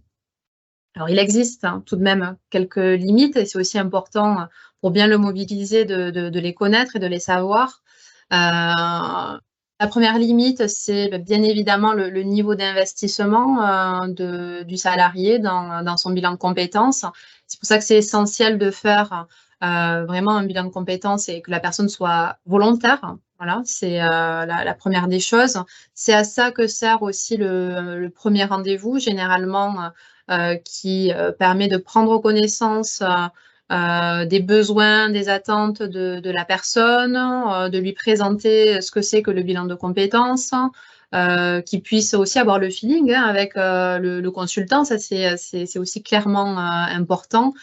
Alors, il existe tout de même quelques limites et c'est aussi important pour bien le mobiliser de les connaître et de les savoir. La première limite, c'est bien évidemment le niveau d'investissement du salarié dans son bilan de compétences. C'est pour ça que c'est essentiel de faire vraiment un bilan de compétences et que la personne soit volontaire. Voilà, c'est la première des choses. C'est à ça que sert aussi le premier rendez-vous, généralement, qui permet de prendre connaissance des besoins, des attentes de la personne, de lui présenter ce que c'est que le bilan de compétences, qui puisse aussi avoir le feeling avec le consultant. Ça, c'est aussi clairement important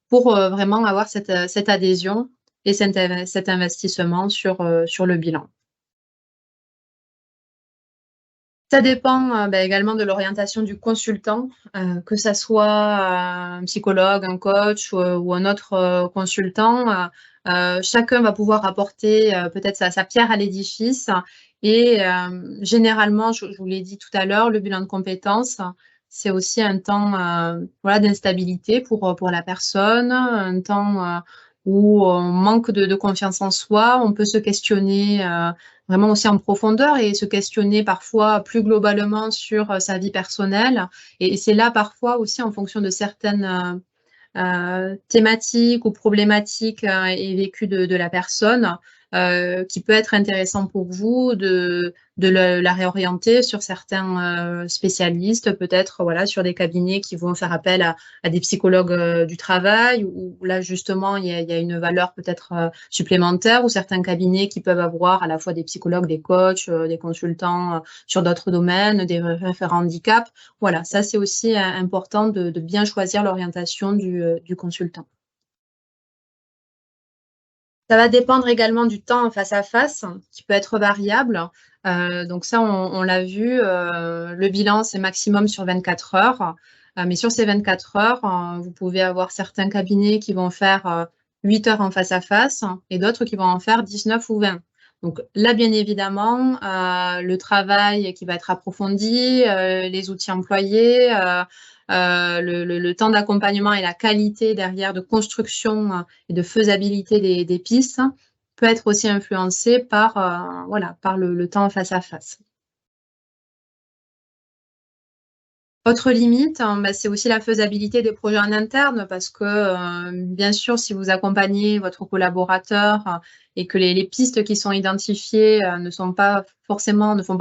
pour vraiment avoir cette adhésion et cet investissement sur le bilan. Ça dépend également de l'orientation du consultant, que ça soit un psychologue, un coach ou un autre consultant. Chacun va pouvoir apporter peut-être sa pierre à l'édifice Et généralement, je vous l'ai dit tout à l'heure, le bilan de compétences, c'est aussi un temps voilà, d'instabilité pour la personne, un temps où on manque de confiance en soi, on peut se questionner vraiment aussi en profondeur et se questionner parfois plus globalement sur sa vie personnelle. Et c'est là parfois aussi en fonction de certaines thématiques ou problématiques et vécues de la personne qui peut être intéressant pour vous de la réorienter sur certains spécialistes, peut-être voilà, sur des cabinets qui vont faire appel à des psychologues du travail, où là justement il y a une valeur peut-être supplémentaire, ou certains cabinets qui peuvent avoir à la fois des psychologues, des coachs, des consultants sur d'autres domaines, des référents handicap. Voilà, ça c'est aussi important de bien choisir l'orientation du consultant. Ça va dépendre également du temps en face à face, qui peut être variable. Donc ça, on l'a vu, le bilan, c'est maximum sur 24 heures. Mais sur ces 24 heures, vous pouvez avoir certains cabinets qui vont faire 8 heures en face à face et d'autres qui vont en faire 19 ou 20. Donc là, bien évidemment, le travail qui va être approfondi, les outils employés, le temps d'accompagnement et la qualité derrière de construction et de faisabilité des pistes peut être aussi influencé par, voilà, par le temps face à face. Autre limite, bah, c'est aussi la faisabilité des projets en interne parce que, bien sûr, si vous accompagnez votre collaborateur et que les pistes qui sont identifiées ne font pas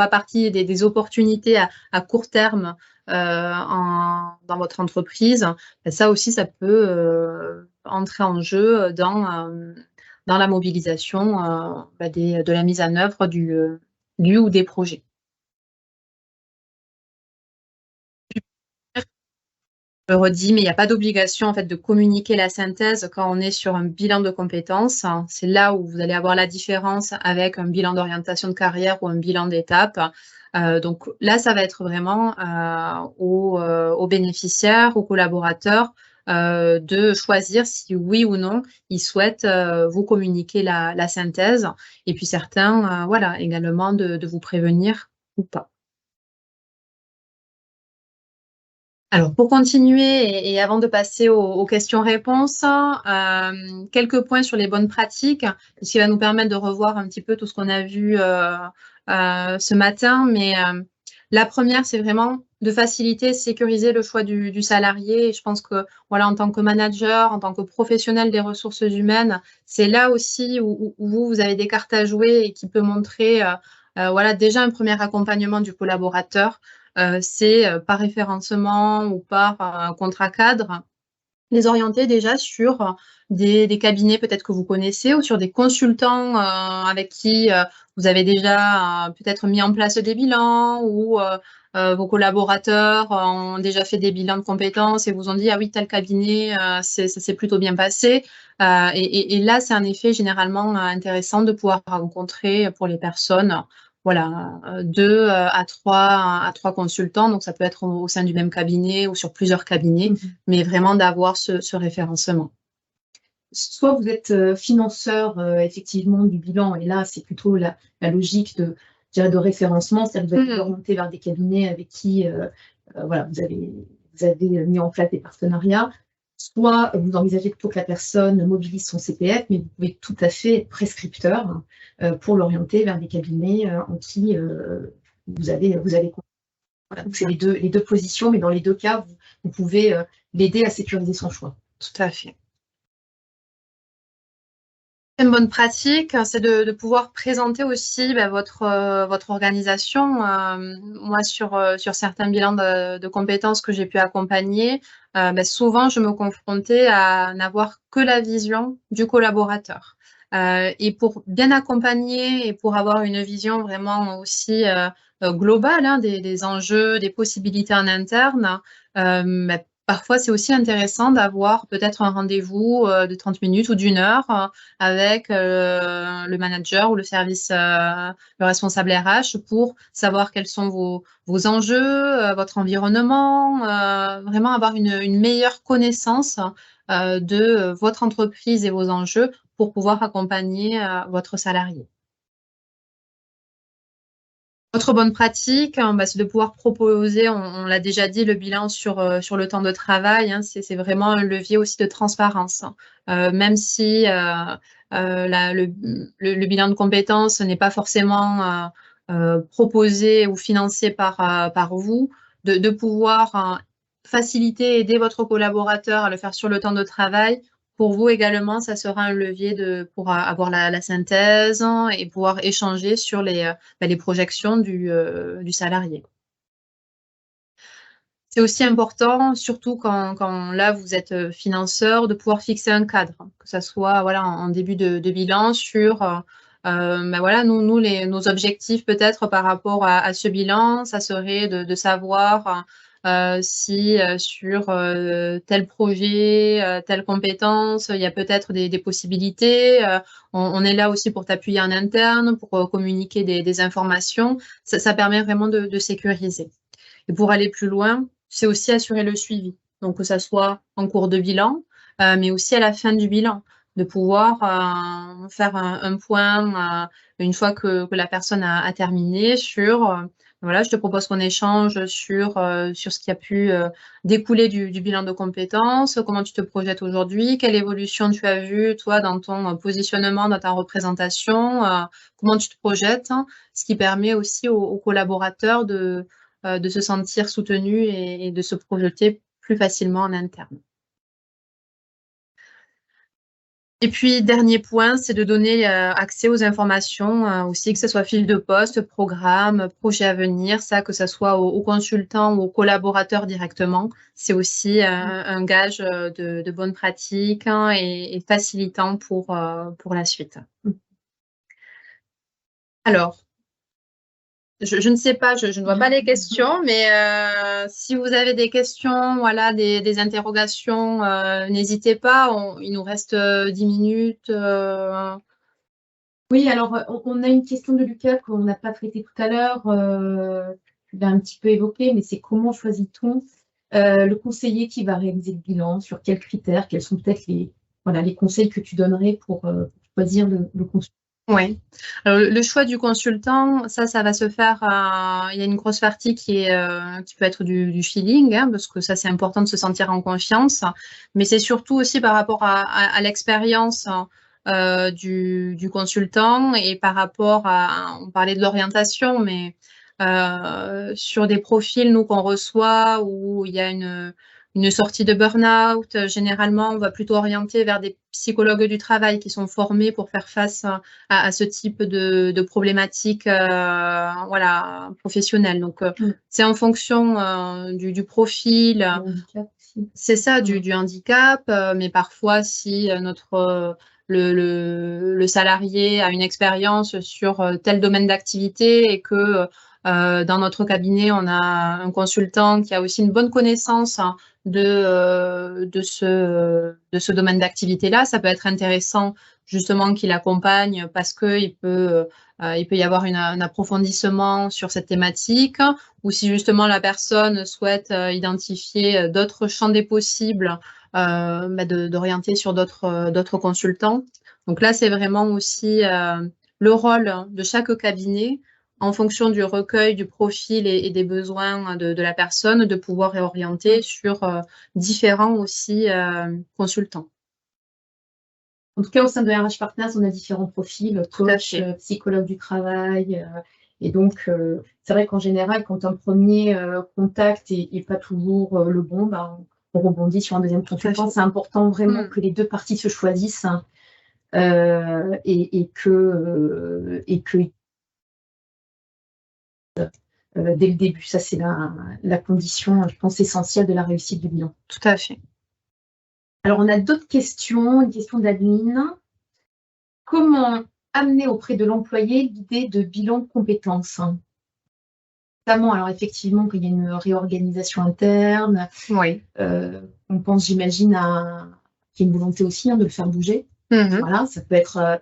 partie des opportunités à court terme dans votre entreprise, bah, ça aussi, ça peut entrer en jeu dans la mobilisation bah, de la mise en œuvre du ou des projets. Je redis, mais il n'y a pas d'obligation en fait de communiquer la synthèse quand on est sur un bilan de compétences. C'est là où vous allez avoir la différence avec un bilan d'orientation de carrière ou un bilan d'étape. Donc là, ça va être vraiment aux bénéficiaires, aux collaborateurs de choisir si oui ou non ils souhaitent vous communiquer la synthèse. Et puis certains, voilà, également de vous prévenir ou pas. Alors, pour continuer et avant de passer aux questions-réponses, quelques points sur les bonnes pratiques, ce qui va nous permettre de revoir un petit peu tout ce qu'on a vu ce matin. Mais la première, c'est vraiment de faciliter, sécuriser le choix du salarié. Et je pense que, voilà, en tant que manager, en tant que professionnel des ressources humaines, c'est là aussi où vous avez des cartes à jouer et qui peut montrer, voilà, déjà un premier accompagnement du collaborateur. C'est par référencement ou par contrat cadre, les orienter déjà sur des cabinets peut-être que vous connaissez ou sur des consultants avec qui vous avez déjà peut-être mis en place des bilans ou vos collaborateurs ont déjà fait des bilans de compétences et vous ont dit « Ah oui, tel cabinet, ça s'est plutôt bien passé ». Et là, c'est un effet généralement intéressant de pouvoir rencontrer pour les personnes voilà, 2 à 3 consultants, donc ça peut être au sein du même cabinet ou sur plusieurs cabinets, mais vraiment d'avoir ce référencement. Soit vous êtes financeur effectivement du bilan, et là c'est plutôt la logique de référencement, c'est-à-dire que vous allez orienter vers des cabinets avec qui voilà, vous avez mis en place des partenariats. Soit vous envisagez plutôt que la personne mobilise son CPF, mais vous pouvez tout à fait être prescripteur pour l'orienter vers des cabinets en qui vous avez voilà, donc c'est les deux positions, mais dans les deux cas, vous pouvez l'aider à sécuriser son choix. Tout à fait. Une bonne pratique, c'est de pouvoir présenter aussi votre organisation. Moi, sur certains bilans de compétences que j'ai pu accompagner, souvent, je me confrontais à n'avoir que la vision du collaborateur. Et pour bien accompagner et pour avoir une vision vraiment aussi globale des enjeux, des possibilités en interne, parfois, c'est aussi intéressant d'avoir peut-être un rendez-vous de 30 minutes ou d'1 heure avec le manager ou le service, le responsable RH pour savoir quels sont vos enjeux, votre environnement, vraiment avoir une meilleure connaissance de votre entreprise et vos enjeux pour pouvoir accompagner votre salarié. Autre bonne pratique, bah, c'est de pouvoir proposer, on l'a déjà dit, le bilan sur le temps de travail, hein, c'est vraiment un levier aussi de transparence, hein. Même si le bilan de compétences n'est pas forcément proposé ou financé par vous, de pouvoir faciliter, aider votre collaborateur à le faire sur le temps de travail. Pour vous également, ça sera un levier pour avoir la synthèse, hein, et pouvoir échanger sur les projections du salarié. C'est aussi important, surtout quand là vous êtes financeur, de pouvoir fixer un cadre, hein, que ça soit voilà, en début de bilan sur bah voilà, nos objectifs peut-être par rapport à ce bilan, ça serait de savoir si sur tel projet, telle compétence, il y a peut-être des possibilités. On est là aussi pour t'appuyer en interne, pour communiquer des informations. Ça permet vraiment de sécuriser. Et pour aller plus loin, c'est aussi assurer le suivi. Donc, que ça soit en cours de bilan, mais aussi à la fin du bilan, de pouvoir faire un point une fois que la personne a terminé sur voilà, je te propose qu'on échange sur ce qui a pu découler du bilan de compétences, comment tu te projettes aujourd'hui, quelle évolution tu as vue, toi, dans ton positionnement, dans ta représentation, comment tu te projettes, hein, ce qui permet aussi aux collaborateurs de se sentir soutenu et de se projeter plus facilement en interne. Et puis, dernier point, c'est de donner accès aux informations aussi, que ce soit fiche de poste, programme, projet à venir, ça, que ce soit aux consultants ou aux collaborateurs directement. C'est aussi un gage de bonne pratique, hein, et facilitant pour la suite. Alors, je ne sais pas, je ne vois pas les questions, mais si vous avez des questions, voilà, des interrogations, n'hésitez pas. Il nous reste 10 minutes. Oui, alors on a une question de Lucas qu'on n'a pas traitée tout à l'heure. Tu l'as un petit peu évoqué, mais c'est comment choisit-on le conseiller qui va réaliser le bilan, sur quels critères, quels sont peut-être les conseils que tu donnerais pour choisir le consultant? Oui. Alors, le choix du consultant, ça va se faire. Il y a une grosse partie qui peut être du feeling, hein, parce que ça, c'est important de se sentir en confiance. Mais c'est surtout aussi par rapport à l'expérience du consultant et par rapport on parlait de l'orientation, mais sur des profils, nous, qu'on reçoit où il y a une sortie de burn-out, généralement, on va plutôt orienter vers des psychologues du travail qui sont formés pour faire face à ce type de problématiques voilà, professionnelles. Donc, c'est en fonction du profil. C'est ça, du handicap, mais parfois, si le salarié a une expérience sur tel domaine d'activité et que dans notre cabinet, on a un consultant qui a aussi une bonne connaissance de ce domaine d'activité-là, ça peut être intéressant justement qu'il accompagne parce qu'il peut y avoir un approfondissement sur cette thématique, ou si justement la personne souhaite identifier d'autres champs des possibles, d'orienter sur d'autres consultants. Donc là, c'est vraiment aussi le rôle de chaque cabinet, en fonction du recueil, du profil et des besoins de la personne, de pouvoir réorienter sur différents aussi consultants. En tout cas, au sein de RH Partners, on a différents profils, coach, psychologue du travail. Et donc, c'est vrai qu'en général, quand un premier contact n'est pas toujours le bon, on rebondit sur un deuxième consultant. C'est important vraiment que les deux parties se choisissent, hein, et que dès le début, ça c'est la condition, je pense, essentielle de la réussite du bilan. Tout à fait. Alors, on a d'autres questions, une question d'admin. Comment amener auprès de l'employé l'idée de bilan de compétences? Notamment, alors effectivement, qu'il y a une réorganisation interne. Oui. On pense, j'imagine, qu'il y a une volonté aussi, hein, de le faire bouger. Voilà, ça peut être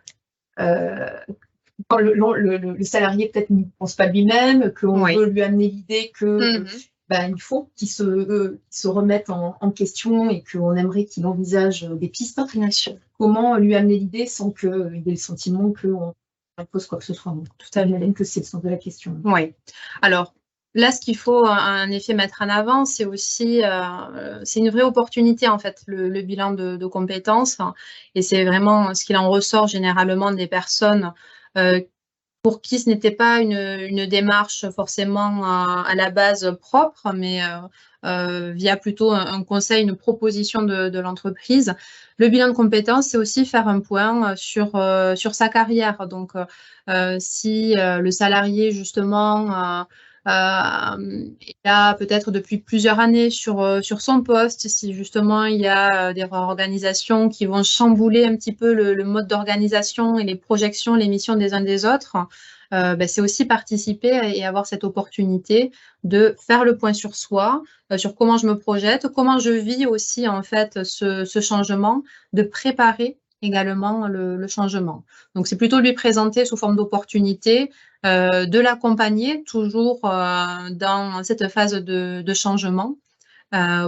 quand le salarié peut-être ne pense pas lui-même, qu'on veut lui amener l'idée que il faut qu'il se remette en question et qu'on aimerait qu'il envisage des pistes. Bien sûr. Comment lui amener l'idée sans qu'il ait le sentiment qu'on pose quoi que ce soit. Tout à fait. J'imagine que c'est le sens de la question. Oui. Alors, là, ce qu'il faut en effet mettre en avant, c'est aussi, c'est une vraie opportunité en fait, le bilan de compétences. Et c'est vraiment ce qu'il en ressort généralement des personnes pour qui ce n'était pas une démarche forcément à la base propre, mais via plutôt un conseil, une proposition de l'entreprise. Le bilan de compétences, c'est aussi faire un point sur sa carrière. Donc, si le salarié, justement, est là peut-être depuis plusieurs années sur son poste, si justement il y a des réorganisations qui vont chambouler un petit peu le mode d'organisation et les projections, les missions des uns des autres, c'est aussi participer et avoir cette opportunité de faire le point sur soi, sur comment je me projette, comment je vis aussi en fait ce changement, de préparer également le changement. Donc c'est plutôt lui présenter sous forme d'opportunité, de l'accompagner toujours dans cette phase de changement,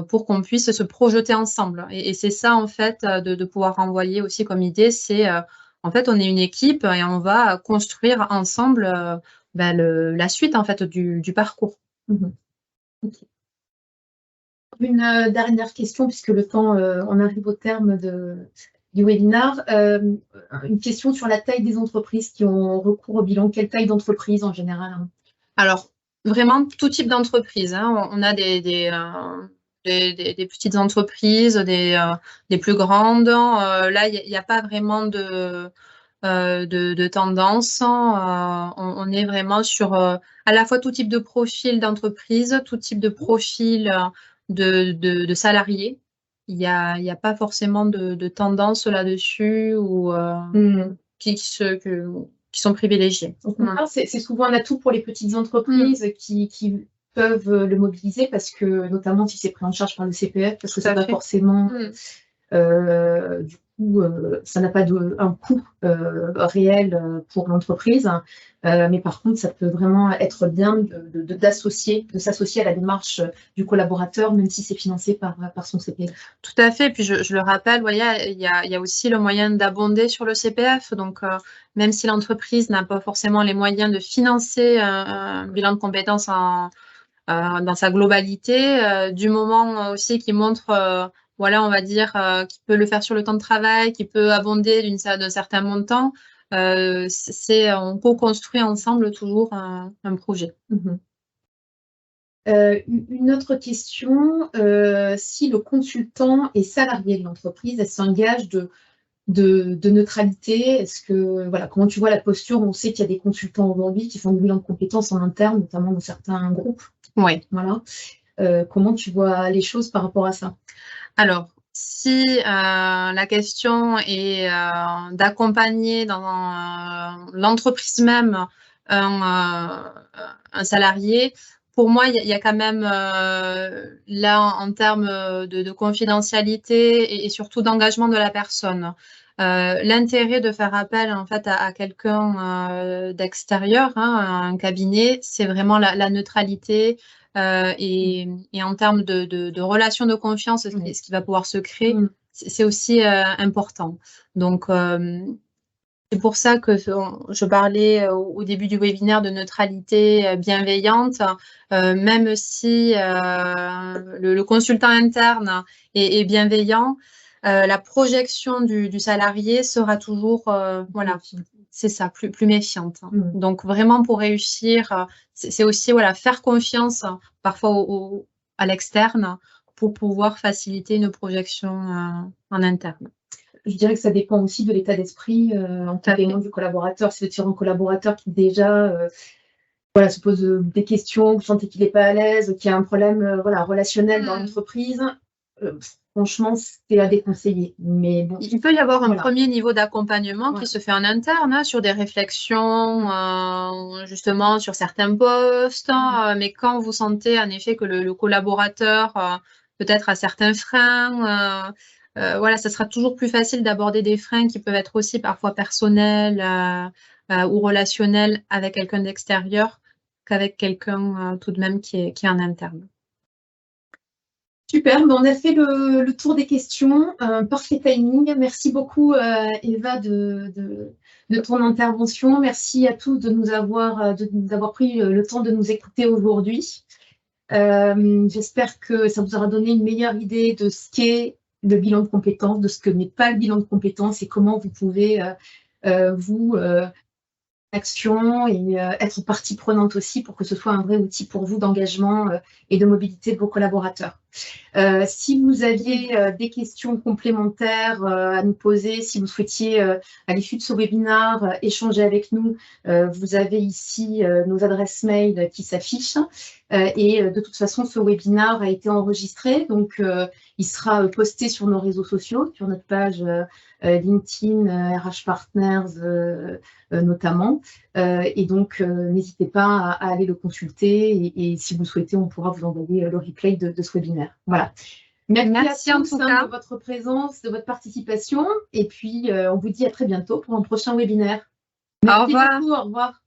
pour qu'on puisse se projeter ensemble. Et c'est ça en fait de pouvoir renvoyer aussi comme idée, c'est en fait on est une équipe et on va construire ensemble la suite en fait du parcours. Okay. Une dernière question, puisque le temps, on arrive au terme du webinaire. Une question sur la taille des entreprises qui ont recours au bilan. Quelle taille d'entreprise en général, hein? Alors, vraiment tout type d'entreprise, hein. On a des petites entreprises, des plus grandes. Là, il n'y a pas vraiment de tendance. On est vraiment sur à la fois tout type de profil d'entreprise, tout type de profil de salariés. Il y a pas forcément de tendance là-dessus ou qui sont privilégiées. C'est souvent un atout pour les petites entreprises qui peuvent le mobiliser parce que, notamment si c'est pris en charge par le CPF, parce que c'est pas forcément du coup, ça n'a pas un coût réel pour l'entreprise, mais par contre, ça peut vraiment être bien de s'associer à la démarche du collaborateur, même si c'est financé par son CPF. Tout à fait. Puis je le rappelle, voyez, il y a aussi le moyen d'abonder sur le CPF. Donc, même si l'entreprise n'a pas forcément les moyens de financer un bilan de compétences dans sa globalité, du moment aussi qu'il montre, voilà, on va dire, qu'il peut le faire sur le temps de travail, qu'il peut abonder d'un certain montant, on co-construit ensemble toujours un projet. Une autre question, si le consultant est salarié de l'entreprise, elle s'engage de neutralité. Est-ce que, voilà, comment tu vois la posture? On sait qu'il y a des consultants aujourd'hui qui font du bilan de compétences en interne, notamment dans certains groupes. Oui. Voilà. Comment tu vois les choses par rapport à ça? Alors, si la question est d'accompagner dans l'entreprise même un salarié, pour moi, il y a quand même là, en termes de confidentialité et surtout d'engagement de la personne, l'intérêt de faire appel en fait à quelqu'un d'extérieur, hein, un cabinet, c'est vraiment la neutralité. Et en termes de relations de confiance, ce qui va pouvoir se créer, c'est aussi important. Donc, c'est pour ça que je parlais au début du webinaire de neutralité bienveillante, même si le consultant interne est bienveillant, la projection du salarié sera toujours, voilà, c'est ça, plus méfiante. Donc vraiment pour réussir, c'est aussi voilà, faire confiance parfois à l'externe pour pouvoir faciliter une projection en interne. Je dirais que ça dépend aussi de l'état d'esprit en complément du collaborateur. Si c'est un collaborateur qui déjà voilà, se pose des questions, vous sentez qu'il n'est pas à l'aise, qu'il y a un problème voilà, relationnel dans l'entreprise, franchement, c'est à déconseiller. Mais bon, il peut y avoir un premier niveau d'accompagnement qui se fait en interne, hein, sur des réflexions, justement, sur certains postes. Mais quand vous sentez en effet que le collaborateur peut-être a certains freins, voilà, ça sera toujours plus facile d'aborder des freins qui peuvent être aussi parfois personnels ou relationnels avec quelqu'un d'extérieur qu'avec quelqu'un tout de même qui est en interne. Super, on a fait le tour des questions. Parfait timing. Merci beaucoup, Eva, de ton intervention. Merci à tous d'avoir pris le temps de nous écouter aujourd'hui. J'espère que ça vous aura donné une meilleure idée de ce qu'est le bilan de compétences, de ce que n'est pas le bilan de compétences et comment vous pouvez vous action et être partie prenante aussi pour que ce soit un vrai outil pour vous d'engagement et de mobilité de vos collaborateurs. Si vous aviez des questions complémentaires à nous poser, si vous souhaitiez à l'issue de ce webinaire échanger avec nous, vous avez ici nos adresses mail qui s'affichent et de toute façon ce webinaire a été enregistré, donc il sera posté sur nos réseaux sociaux, sur notre page LinkedIn, RH Partners notamment. Et donc, n'hésitez pas à aller le consulter et si vous le souhaitez, on pourra vous envoyer le replay de ce webinaire. Voilà. Merci à tous de votre présence, de votre participation. Et puis, on vous dit à très bientôt pour un prochain webinaire. Merci beaucoup. Au revoir.